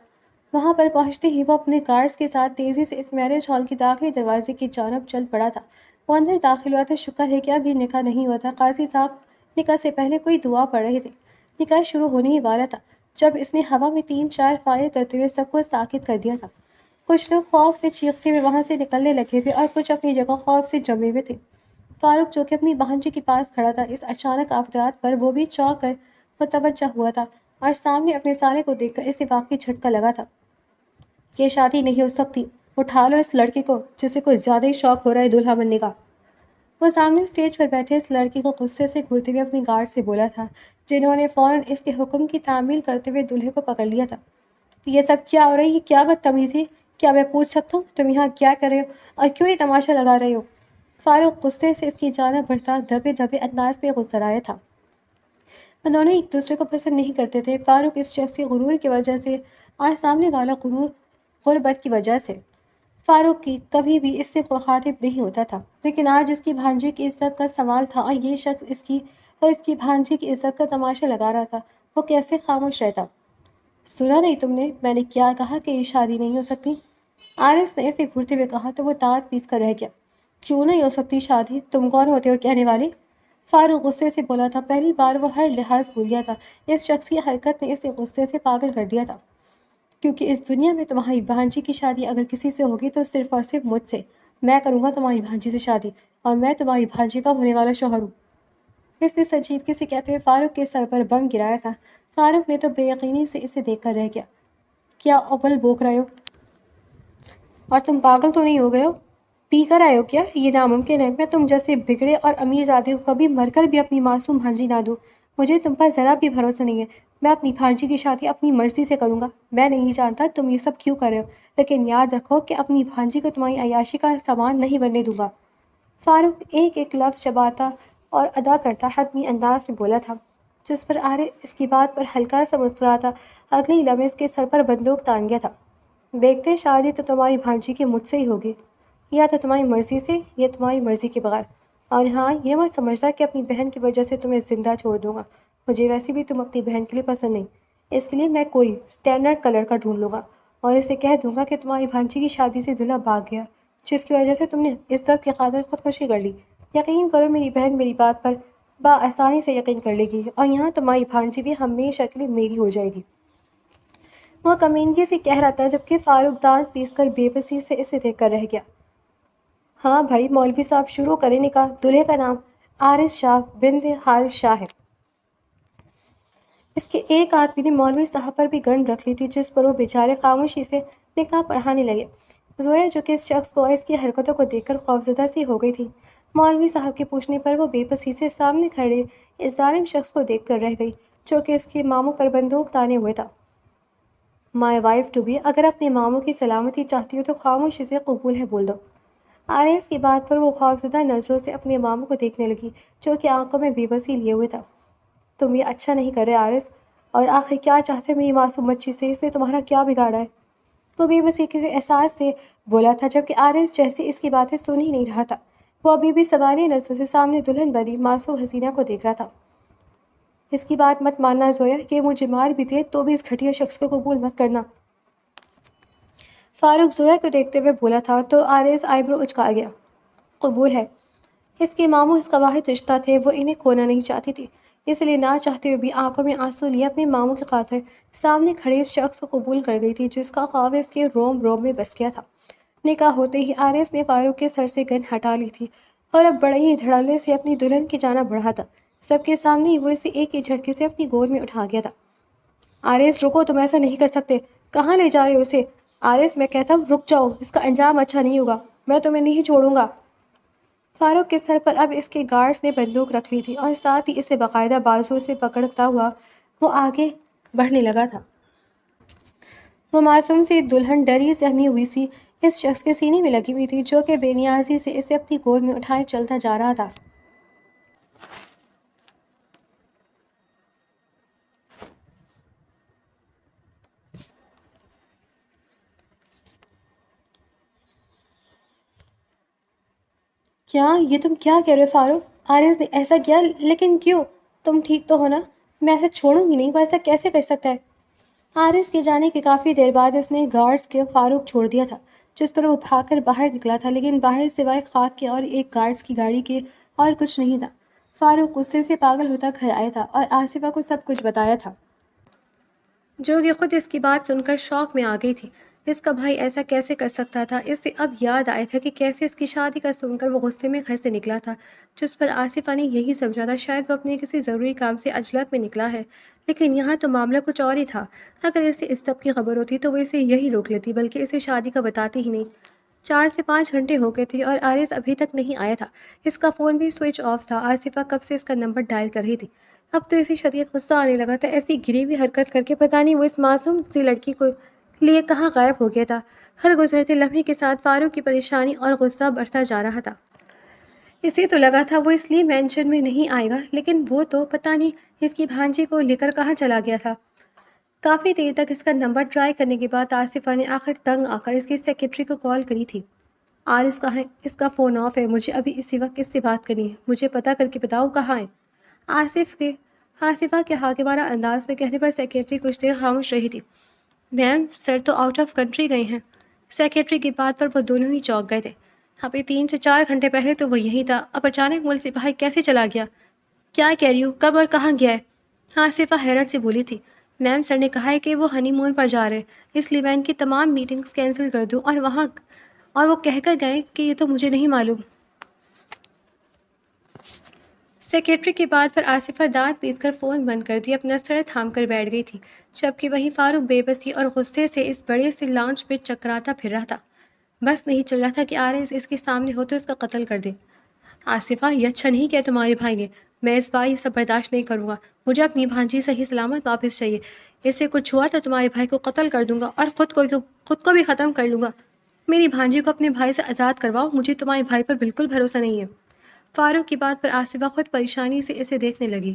وہاں پر پہنچتے ہی وہ اپنے گارڈز کے ساتھ تیزی سے اس میرج ہال کے داخلی دروازے کی جانب چل پڑا تھا۔ وہ اندر داخل ہوا تو شکر ہے کہ ابھی نکاح نہیں ہوا تھا۔ قاضی صاحب نکاح سے پہلے کوئی دعا پڑھ رہے تھے۔ نکاح شروع ہونے ہی والا تھا جب اس نے ہوا میں 3-4 فائر کرتے ہوئے سب کو ساکت کر دیا تھا۔ کچھ لوگ خوف سے چیختے ہوئے وہاں سے نکلنے لگے تھے اور کچھ اپنی جگہ خوف سے جمے ہوئے تھے۔ فاروق جو کہ اپنی بہنجی کے پاس کھڑا تھا، اس اچانک آفات پر وہ بھی چونک کر متوجہ ہوا تھا اور سامنے اپنے سالے کو دیکھ کر اسے واقعی جھٹکا لگا تھا۔ یہ شادی نہیں ہو سکتی، اٹھا لو اس لڑکی کو جسے کچھ زیادہ ہی شوق ہو رہا ہے دلہا بننے کا۔ وہ سامنے اسٹیج پر بیٹھے اس لڑکی کو غصے سے گھورتے ہوئے اپنی گارڈ سے بولا تھا، جنہوں نے فوراً اس کے حکم کی تعمیل کرتے ہوئے دلہے کو پکڑ لیا تھا۔ یہ سب کیا ہو رہا ہے؟ یہ کیا بدتمیزی؟ کیا میں پوچھ سکتا ہوں تم یہاں کیا کر رہے ہو اور کیوں یہ تماشا لگا رہے ہو؟ فاروق غصے سے اس کی جانب بڑھتا دبے دبے انداز میں گزر آیا تھا۔ وہ دونوں ایک دوسرے کو پسند نہیں کرتے تھے، فاروق اس شخصی غرور کی وجہ سے اور سامنے والا غرور غربت کی وجہ سے۔ فاروق کی کبھی بھی اس سے مخاطب نہیں ہوتا تھا، لیکن آج اس کی بھانجی کی عزت کا سوال تھا اور یہ شخص اس کی بھانجی کی عزت کا تماشا لگا رہا تھا۔ وہ کیسے خاموش رہتا؟ سنا نہیں تم نے میں نے کیا کہا کہ یہ شادی نہیں ہو سکتی؟ آرس نے اسے گھورتے ہوئے کہا تو وہ دانت پیس کر رہ گیا۔ کیوں نہیں ہو سکتی شادی؟ تم کون ہوتے ہو کہنے والے؟ فاروق غصے سے بولا تھا۔ پہلی بار وہ ہر لحاظ بھول گیا تھا۔ اس شخص کی حرکت نے اسے غصے سے پاگل کر دیا تھا، کیونکہ اس دنیا میں تمہاری بھانجی کی شادی اگر کسی سے ہوگی تو صرف اور صرف مجھ سے۔ میں کروں گا تمہاری بھانجی سے شادی اور میں تمہاری بھانجی کا ہونے والا شوہر ہوں۔ اس نے سنجیدگی سے کہتے ہوئے فاروق کے سر پر بم گرایا تھا۔ فاروق نے تو بے یقینی سے اسے دیکھ کر رہ گیا۔ کیا اول بوک رہے ہو؟ اور تم پاگل تو نہیں ہو گئے ہو؟ پی کر آئے ہو کیا؟ یہ ناممکن ہے۔ میں تم جیسے بگڑے اور امیر زادے کو کبھی مر کر بھی اپنی معصوم بھانجی نہ دوں۔ مجھے تم پر ذرا بھی بھروسہ نہیں ہے۔ میں اپنی بھانجی کی شادی اپنی مرضی سے کروں گا۔ میں نہیں جانتا تم یہ سب کیوں کر رہے ہو، لیکن یاد رکھو کہ اپنی بھانجی کو تمہاری عیاشی کا سامان نہیں بننے دوں گا۔ فاروق ایک ایک لفظ چباتا اور ادا کرتا حتمی انداز میں بولا تھا، جس پر آرے اس کی بات پر ہلکا سا مسکراتا اگلے ہی لمحے اس کے سر پر بندوق تان گیا تھا۔ دیکھتے شادی تو تمہاری بھانجی کی مجھ سے ہی ہوگی، یا تو تمہاری مرضی سے یا تمہاری مرضی کے بغیر۔ اور ہاں، یہ مت سمجھتا کہ اپنی بہن کی وجہ سے تمہیں زندہ چھوڑ دوں گا۔ مجھے ویسے بھی تم اپنی بہن کے لیے پسند نہیں، اس کے لیے میں کوئی اسٹینڈرڈ کلر کا ڈھونڈ لوں گا اور اسے کہہ دوں گا کہ تمہاری بھانجی کی شادی سے دلہا بھاگ گیا، جس کی وجہ سے تم نے عزت کی خاطر خودکشی کر لی۔ یقین کرو میری بہن میری بات پر بآسانی سے یقین کر لے گی اور یہاں تمہاری بھانجی بھی ہمیشہ کے لیے میری ہو جائے گی۔ وہ کمینگی سے کہہ رہا تھا جبکہ فاروق دانت پیس کر بے بسی سے اسے دیکھ کر رہ گیا۔ ہاں بھائی مولوی صاحب شروع کریں نکاح۔ دلہے کا نام عارض شاہ بنت حارث شاہ ہے۔ اس کے ایک آدمی نے مولوی صاحب پر بھی گن رکھ لی تھی، جس پر وہ بیچارے خاموشی سے نکاح پڑھانے لگے۔ زویا جو کہ اس شخص کو اور اس کی حرکتوں کو دیکھ کر خوفزدہ سی ہو گئی تھی، مولوی صاحب کے پوچھنے پر وہ بے بسی سے سامنے کھڑے اس ظالم شخص کو دیکھ کر رہ گئی جو کہ اس کے ماموں پر بندوق تانے ہوئے تھا۔ مائی وائف ٹو بی، اگر اپنے ماموں کی سلامتی چاہتی ہو تو خاموشی سے قبول ہے بول دو۔ آرس کی بات پر وہ خوفزدہ نظروں سے اپنے ماموں کو دیکھنے لگی جو کہ آنکھوں میں بے بسی لیے ہوئے تھا۔ تم یہ اچھا نہیں کر رہے آرس، اور آخر کیا چاہتے ہو میری معصوم بچی سے؟ اس نے تمہارا کیا بگاڑا ہے؟ تو بے بسی کسی احساس سے بولا تھا، جبکہ آرس جیسے اس کی باتیں سن ہی نہیں رہا تھا۔ وہ ابھی بھی سوالیہ نظروں سے سامنے دلہن بنی معصوم حسینہ کو دیکھ رہا تھا۔ اس کی بات مت ماننا زویا، یہ مجھے مار بھی دے تو بھی اس گھٹیا شخص کو قبول مت کرنا۔ فاروق زویا کو دیکھتے ہوئے بولا تھا تو آرس آئی برو اچکا گیا۔ قبول ہے۔ اس کے ماموں اس کا واحد رشتہ تھے، وہ انہیں کھونا نہیں چاہتی تھی، اس لیے نہ چاہتے ہوئے بھی آنکھوں میں آنسو لیے اپنے ماموں کی خاطر سامنے کھڑے اس شخص کو قبول کر گئی تھی جس کا خواب اس کے روم روم میں بس گیا تھا۔ نکاح ہوتے ہی آرس نے فاروق کے سر سے گن ہٹا لی تھی اور اب بڑے ہی دھڑلے سے اپنی دلہن کی جانب بڑھا تھا۔ سب کے سامنے ہی وہ اسے ایک ہی جھٹکے سے اپنی گود میں اٹھا گیا تھا۔ آرس رکو، تم ایسا نہیں کر سکتے، کہاں لے جا رہے ہو اسے؟ آرس میں کہتا ہوں رک جاؤ، اس کا انجام اچھا نہیں ہوگا، میں تمہیں نہیں چھوڑوں گا۔ فاروق کے سر پر اب اس کے گارڈز نے بندوق رکھ لی تھی اور ساتھ ہی اسے باقاعدہ بازو سے پکڑتا ہوا وہ آگے بڑھنے لگا تھا۔ وہ معصوم سی دلہن ڈری سہمی ہوئی سی اس شخص کے سینے میں لگی ہوئی تھی جو کہ بے نیازی سے اسے اپنی گود میں اٹھائے چلتا جا رہا تھا۔ کیا یہ تم کیا کہہ رہے ہو فاروق؟ آرز نے ایسا کیا؟ لیکن کیوں؟ تم ٹھیک تو ہو نا؟ میں ایسا چھوڑوں گی نہیں، وہ ایسا کیسے کر سکتا ہے؟ آرس کے جانے کے کافی دیر بعد اس نے گارڈز کے فاروق چھوڑ دیا تھا، جس پر وہ بھاگ کر باہر نکلا تھا، لیکن باہر سوائے خاک کے اور ایک گارڈز کی گاڑی کے اور کچھ نہیں تھا۔ فاروق غصے سے پاگل ہوتا گھر آیا تھا اور آصفہ کو سب کچھ بتایا تھا، جو کہ خود اس کی بات سن کر شوق میں آ گئی تھی۔ اس کا بھائی ایسا کیسے کر سکتا تھا؟ اس سے اب یاد آیا تھا کہ کیسے اس کی شادی کا سن کر وہ غصے میں گھر سے نکلا تھا، جس پر آصفہ نے یہی سمجھا تھا شاید وہ اپنے کسی ضروری کام سے عجلت میں نکلا ہے، لیکن یہاں تو معاملہ کچھ اور ہی تھا۔ اگر اسے اس سب کی خبر ہوتی تو وہ اسے یہی روک لیتی، بلکہ اسے شادی کا بتاتی ہی نہیں۔ 4 سے 5 گھنٹے ہو گئے تھے اور آرس ابھی تک نہیں آیا تھا۔ اس کا فون بھی سوئچ آف تھا۔ آصفہ کب سے اس کا نمبر ڈائل کر رہی تھی۔ اب تو اسے شدید غصہ آنے لگا تھا، ایسی گری ہوئی حرکت کر کے پتہ نہیں وہ اس معصوم سی لڑکی کو لیے کہاں غائب ہو گیا تھا۔ ہر گزرتے لمحے کے ساتھ فاروق کی پریشانی اور غصہ بڑھتا جا رہا تھا۔ اسے تو لگا تھا وہ اس لیے مینشن میں نہیں آئے گا، لیکن وہ تو پتہ نہیں اس کی بھانجی کو لے کر کہاں چلا گیا تھا۔ کافی دیر تک اس کا نمبر ٹرائی کرنے کے بعد آصفہ نے آخر تنگ آ کر اس کی سیکرٹری کو کال کری تھی۔ آرس کہاں ہے؟ اس کا فون آف ہے، مجھے ابھی اسی وقت اس سے بات کرنی ہے، مجھے پتہ کر کے بتاؤ کہاں ہے۔ آصفہ کے حاکمانہ انداز میں کہنے پر سیکرٹری کچھ دیر خاموش رہی تھی۔ میم، سر تو آؤٹ آف کنٹری گئے ہیں۔ سیکرٹری کی بات پر وہ دونوں ہی چونک گئے تھے۔ ابھی 3 سے 4 گھنٹے پہلے تو وہ یہی تھا، اب اچانک ملک سے باہر کیسے چلا گیا؟ کیا کہہ رہی ہوں؟ کب اور کہاں گیا ہے؟ آصفہ حیرت سے بولی تھی۔ میم، سر نے کہا ہے کہ وہ ہنی مون پر جا رہے ہیں، اس لیے میں ان کی تمام میٹنگز کینسل کر دوں اور وہ کہہ کر گئے کہ یہ تو مجھے نہیں معلوم۔ سیکرٹری کی بات پر آصفہ دانت پیس کر فون بند کر دی اپنا سر تھام کر بیٹھ گئی تھی، جبکہ وہیں فاروق بے بسی اور غصے سے اس بڑے سے لانچ پہ چکراتا پھر رہا تھا۔ بس نہیں چل رہا تھا کہ آرس اس کے سامنے ہو تو اس کا قتل کر دے۔ آصفہ، یہ اچھا نہیں کیا تمہارے بھائی نے، میں اس بار یہ سب برداشت نہیں کروں گا، مجھے اپنی بھانجی صحیح سلامت واپس چاہیے، اس سے کچھ ہوا تو تمہارے بھائی کو قتل کر دوں گا اور خود کو بھی ختم کر لوں گا۔ میری بھانجی کو اپنے بھائی سے آزاد کرواؤ، مجھے تمہارے بھائی پر بالکل بھروسہ نہیں ہے۔ فاروق کی بات پر آصفہ خود پریشانی سے اسے دیکھنے لگی۔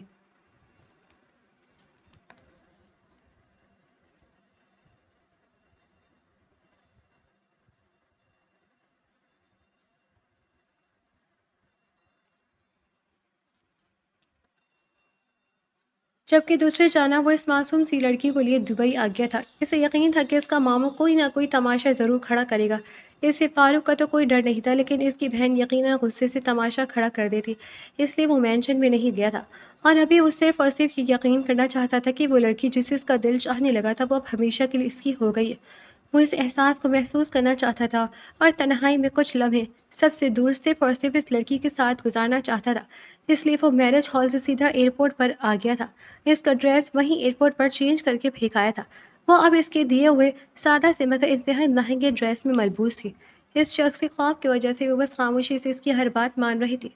جبکہ دوسرے جانب وہ اس معصوم سی لڑکی کو لیے دبئی آ گیا تھا۔ اسے یقین تھا کہ اس کا ماموں کوئی نہ کوئی تماشا ضرور کھڑا کرے گا۔ اس سے فاروق کا تو کوئی ڈر نہیں تھا، لیکن اس کی بہن یقیناً غصے سے تماشا کھڑا کر دیتی، اس لیے وہ مینشن میں نہیں گیا تھا۔ اور ابھی وہ صرف اور صرف یہ یقین کرنا چاہتا تھا کہ وہ لڑکی جسے اس کا دل چاہنے لگا تھا وہ اب ہمیشہ کے لیے اس کی ہو گئی ہے۔ وہ اس احساس کو محسوس کرنا چاہتا تھا اور تنہائی میں کچھ لمحے سب سے دور صرف اور صرف اس لڑکی کے ساتھ گزارنا چاہتا تھا، اس لیے وہ میرج ہال سے سیدھا ایئرپورٹ پر آ گیا تھا۔ اس کا ڈریس وہیں ایئرپورٹ پر چینج کر کے پھینکایا تھا۔ وہ اب اس کے دیے ہوئے سادہ سے مگر انتہائی مہنگے ڈریس میں ملبوس تھی۔ اس شخص کے خوف کی وجہ سے وہ بس خاموشی سے اس کی ہر بات مان رہی تھی۔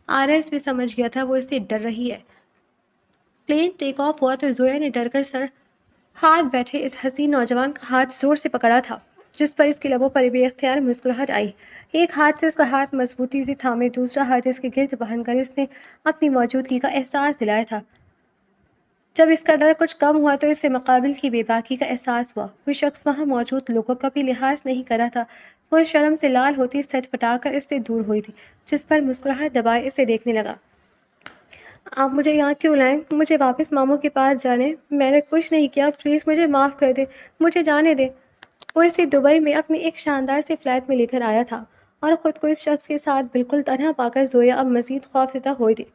آرس بھی سمجھ گیا تھا وہ اس سے ڈر رہی ہے۔ پلین ٹیک آف ہوا تو زویا نے ڈر کر سر ہاتھ بیٹھے اس حسین نوجوان کا ہاتھ زور سے پکڑا تھا، جس پر اس کے لبوں پر بے اختیار مسکراہٹ آئی۔ ایک ہاتھ سے اس کا ہاتھ مضبوطی سے تھامے دوسرا ہاتھ اس کے گرد باندھ کر اس نے اپنی موجودگی کا احساس دلایا تھا۔ جب اس کا ڈر کچھ کم ہوا تو اسے مقابل کی بے باکی کا احساس ہوا۔ وہ شخص وہاں موجود لوگوں کا بھی لحاظ نہیں کر رہا تھا۔ وہ شرم سے لال ہوتی سچ پٹا کر اس سے دور ہوئی تھی، جس پر مسکراہٹ دبائے اسے دیکھنے لگا۔ آپ مجھے یہاں کیوں لائیں؟ مجھے واپس ماموں کے پاس جانے، میں نے کچھ نہیں کیا، پلیز مجھے معاف کر دیں، مجھے جانے دیں۔ وہ اسے دبئی میں اپنی ایک شاندار سے فلیٹ میں لے کر آیا تھا اور خود کو اس شخص کے ساتھ بالکل تنہا پا کر زویا اب مزید خوفزدہ ہوئی تھی۔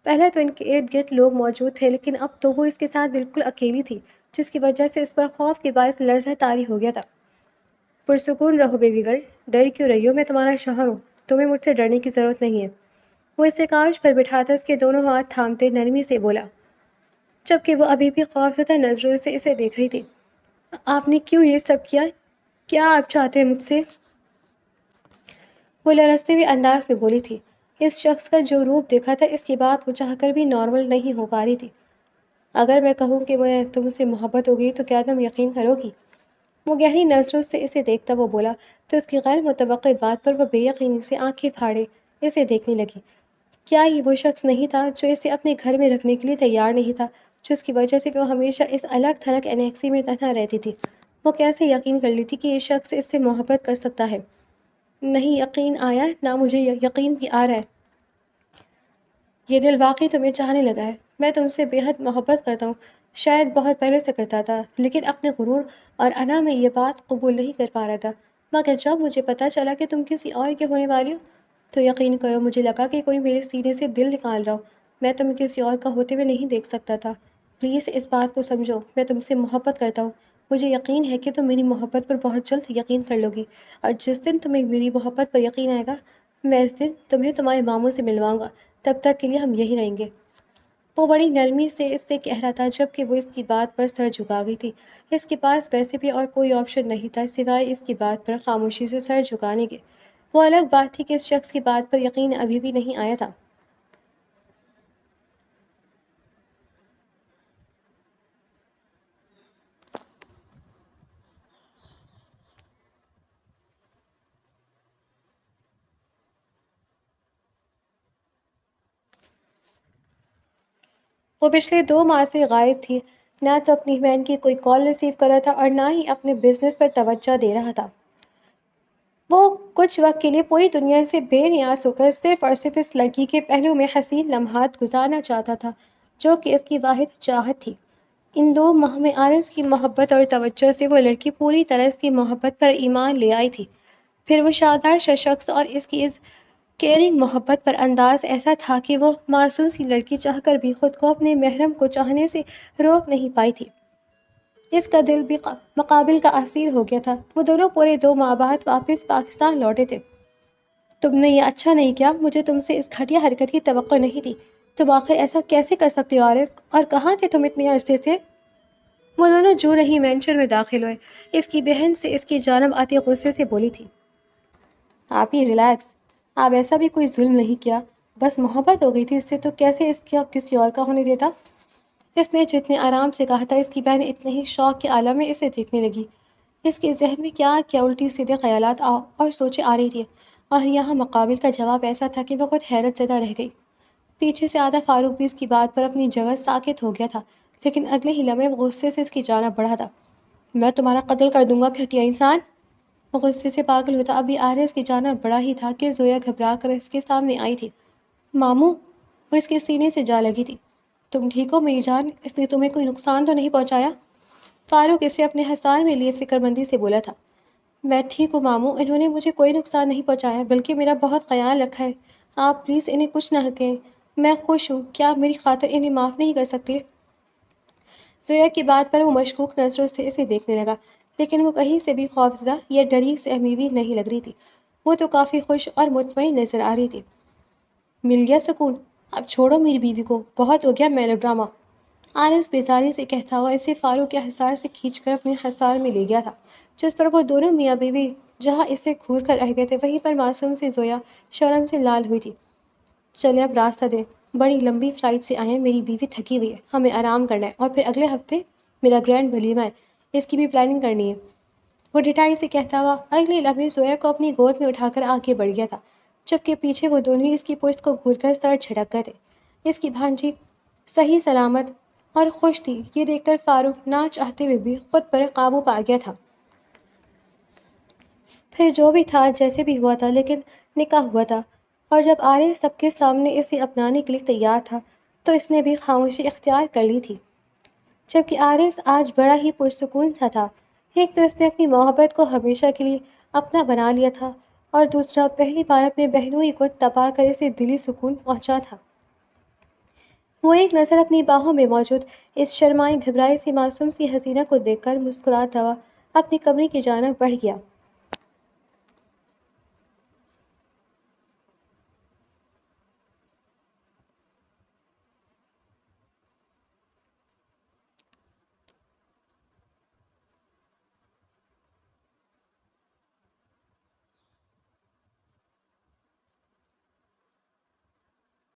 پہلے تو ان کے ارد گرد لوگ موجود تھے، لیکن اب تو وہ اس کے ساتھ بالکل اکیلی تھی، جس کی وجہ سے اس پر خوف کے باعث لرزہ طاری ہو گیا تھا۔ پرسکون رہو بیبی گرل، ڈر کیوں رہی ہو؟ میں تمہارا شوہر ہوں، تمہیں مجھ سے ڈرنے کی ضرورت نہیں ہے۔ وہ اسے کاؤچ پر بٹھاتا اس کے دونوں ہاتھ تھامتے نرمی سے بولا، جبکہ وہ ابھی بھی خوفزدہ نظروں سے اسے دیکھ رہی تھی۔ آپ نے کیوں یہ سب کیا؟ کیا آپ چاہتے ہیں مجھ سے؟ وہ لرزتے ہوئے انداز میں بولی تھی۔ اس شخص کا جو روپ دیکھا تھا، اس کی بات وہ چاہ کر بھی نارمل نہیں ہو پا رہی تھی۔ اگر میں کہوں کہ مجھے تم سے محبت ہو گئی تو کیا تم یقین کرو گی؟ وہ گہری نظروں سے اسے دیکھتا وہ بولا تو اس کی غیر متوقع بات پر وہ بے یقینی سے آنکھیں پھاڑے اسے دیکھنے لگی۔ کیا یہ وہ شخص نہیں تھا جو اسے اپنے گھر میں رکھنے کے لیے تیار نہیں تھا، جس کی وجہ سے وہ ہمیشہ اس الگ تھلگ انیکسی میں تنہا رہتی تھی؟ وہ کیسے یقین کر لیتی کہ یہ شخص اس سے محبت کر سکتا ہے؟ نہیں یقین آیا، نہ مجھے یقین بھی آ رہا ہے۔ یہ دل واقعی تمہیں چاہنے لگا ہے، میں تم سے بے حد محبت کرتا ہوں، شاید بہت پہلے سے کرتا تھا، لیکن اپنے غرور اور انا میں یہ بات قبول نہیں کر پا رہا تھا۔ مگر جب مجھے پتہ چلا کہ تم کسی اور کے ہونے والی ہو تو یقین کرو مجھے لگا کہ کوئی میرے سینے سے دل نکال رہا ہو۔ میں تمہیں کسی اور کا ہوتے ہوئے نہیں دیکھ سکتا تھا۔ پلیز اس بات کو سمجھو، میں تم سے محبت کرتا ہوں۔ مجھے یقین ہے کہ تم میری محبت پر بہت جلد یقین کر لو گی، اور جس دن تمہیں میری محبت پر یقین آئے گا میں اس دن تمہیں تمہارے ماموں سے ملواؤں گا۔ تب تک کے لیے ہم یہی رہیں گے۔ وہ بڑی نرمی سے اس سے کہہ رہا تھا جبکہ وہ اس کی بات پر سر جھکا گئی تھی۔ اس کے پاس ویسے بھی اور کوئی آپشن نہیں تھا سوائے اس کی بات پر خاموشی سے سر جھکانے کے۔ وہ الگ بات تھی کہ اس شخص کی بات پر یقین ابھی بھی نہیں آیا تھا۔ وہ پچھلے 2 ماہ سے غائب تھی، نہ تو اپنی بہن کی کوئی کال ریسیو کر رہا تھا اور نہ ہی اپنے بزنس پر توجہ دے رہا تھا۔ وہ کچھ وقت کے لیے پوری دنیا سے بے نیاز ہو کر صرف اور صرف اس لڑکی کے پہلو میں حسین لمحات گزارنا چاہتا تھا جو کہ اس کی واحد چاہت تھی۔ ان 2 ماہ میں آرز کی محبت اور توجہ سے وہ لڑکی پوری طرح اس کی محبت پر ایمان لے آئی تھی۔ پھر وہ شاندار شخص اور اس کی اس کیئرنگ محبت پر انداز ایسا تھا کہ وہ معصوم سی لڑکی چاہ کر بھی خود کو اپنے محرم کو چاہنے سے روک نہیں پائی تھی۔ اس کا دل بھی مقابل کا اسیر ہو گیا تھا۔ وہ دونوں پورے 2 ماہ بعد واپس پاکستان لوٹے تھے۔ تم نے یہ اچھا نہیں کیا، مجھے تم سے اس گھٹیا حرکت کی توقع نہیں تھی۔ تم آخر ایسا کیسے کر سکتے ہو آرز؟ اور کہاں تھے تم اتنے عرصے سے؟ وہ دونوں جو نہیں مینشن میں داخل ہوئے، اس کی بہن سے اس کی جانب آتے غصے سے بولی تھی۔ آپ ہی ریلیکس، آپ ایسا بھی کوئی ظلم نہیں کیا، بس محبت ہو گئی تھی اس سے تو کیسے اس کا کسی اور کا ہونے دیتا؟ اس نے جتنے آرام سے کہا تھا اس کی بہن اتنے ہی شوق کے عالم میں اسے دیکھنے لگی۔ اس کے ذہن میں کیا کیا الٹی سیدھے خیالات اور سوچیں آ رہی تھی، اور یہاں مقابل کا جواب ایسا تھا کہ وہ خود حیرت زدہ رہ گئی۔ پیچھے سے آدھا فاروق بھی اس کی بات پر اپنی جگہ ساکت ہو گیا تھا، لیکن اگلے ہی لمحے وہ غصے سے اس کی جانب بڑھا تھا۔ میں تمہارا قتل کر دوں گا گھٹیا انسان! وہ غصے سے پاگل ہوتا ابھی آرز کی جانب بڑھا ہی تھا کہ زویا گھبرا کر اس کے سامنے آئی تھی۔ ماموں! وہ اس کے سینے سے جا لگی تھی۔ تم ٹھیک ہو میری جان؟ اس نے تمہیں کوئی نقصان تو نہیں پہنچایا؟ فاروق اسے اپنے حصار میں لیے فکر مندی سے بولا تھا۔ میں ٹھیک ہوں ماموں، انہوں نے مجھے کوئی نقصان نہیں پہنچایا بلکہ میرا بہت خیال رکھا ہے۔ آپ پلیز انہیں کچھ نہ کہیں، میں خوش ہوں، کیا آپ میری خاطر انہیں معاف نہیں کر سکتے؟ زویا کی بات پر وہ مشکوک نظروں سے اسے دیکھنے لگا، لیکن وہ کہیں سے بھی خوفزدہ یا ڈری سہمی ہوئی نہیں لگ رہی تھی۔ وہ تو کافی خوش اور مطمئن نظر آ رہی تھی۔ مل گیا سکون؟ اب چھوڑو میری بیوی کو، بہت ہو گیا میلو ڈرامہ! آرز بیزاری سے کہتا ہوا اسے فاروق کے حصار سے کھینچ کر اپنے حصار میں لے گیا تھا، جس پر وہ دونوں میاں بیوی جہاں اسے گھور کر رہ گئے تھے وہیں پر معصوم سی زویا شرم سے لال ہوئی تھی۔ چلے اب راستہ دیں، بڑی لمبی فلائٹ سے آئے ہیں، میری بیوی تھکی ہوئی ہے، ہمیں آرام کرنا ہے، اور پھر اگلے ہفتے میرا گرینڈ ولیمہ ہے، اس کی بھی پلاننگ کرنی ہے۔ وہ ڈٹائی سے کہتا ہوا اگلے لمحے زویا کو اپنی گود میں اٹھا کر آگے بڑھ گیا تھا، جبکہ پیچھے وہ دونوں ہی اس کی پشت کو گھور کر سر جھٹک گئے تھے۔ اس کی بھانجی صحیح سلامت اور خوش تھی، یہ دیکھ کر فاروق نہ چاہتے ہوئے بھی خود پر قابو پا گیا تھا۔ پھر جو بھی تھا جیسے بھی ہوا تھا، لیکن نکاح ہوا تھا، اور جب آرے سب کے سامنے اسے اپنانے کے لیے تیار تھا تو اس نے بھی خاموشی اختیار کر لی تھی، جبکہ آرز آج بڑا ہی پرسکون سا تھا۔ ایک تو اس نے اپنی محبت کو ہمیشہ کے لیے اپنا بنا لیا تھا، اور دوسرا پہلی بار اپنے بہنوئی کو تپا کر اسے دلی سکون پہنچا تھا۔ وہ ایک نظر اپنی باہوں میں موجود اس شرمائی گھبرائی سی معصوم سی حسینہ کو دیکھ کر مسکراتا ہوا اپنی کمرے کی جانب بڑھ گیا۔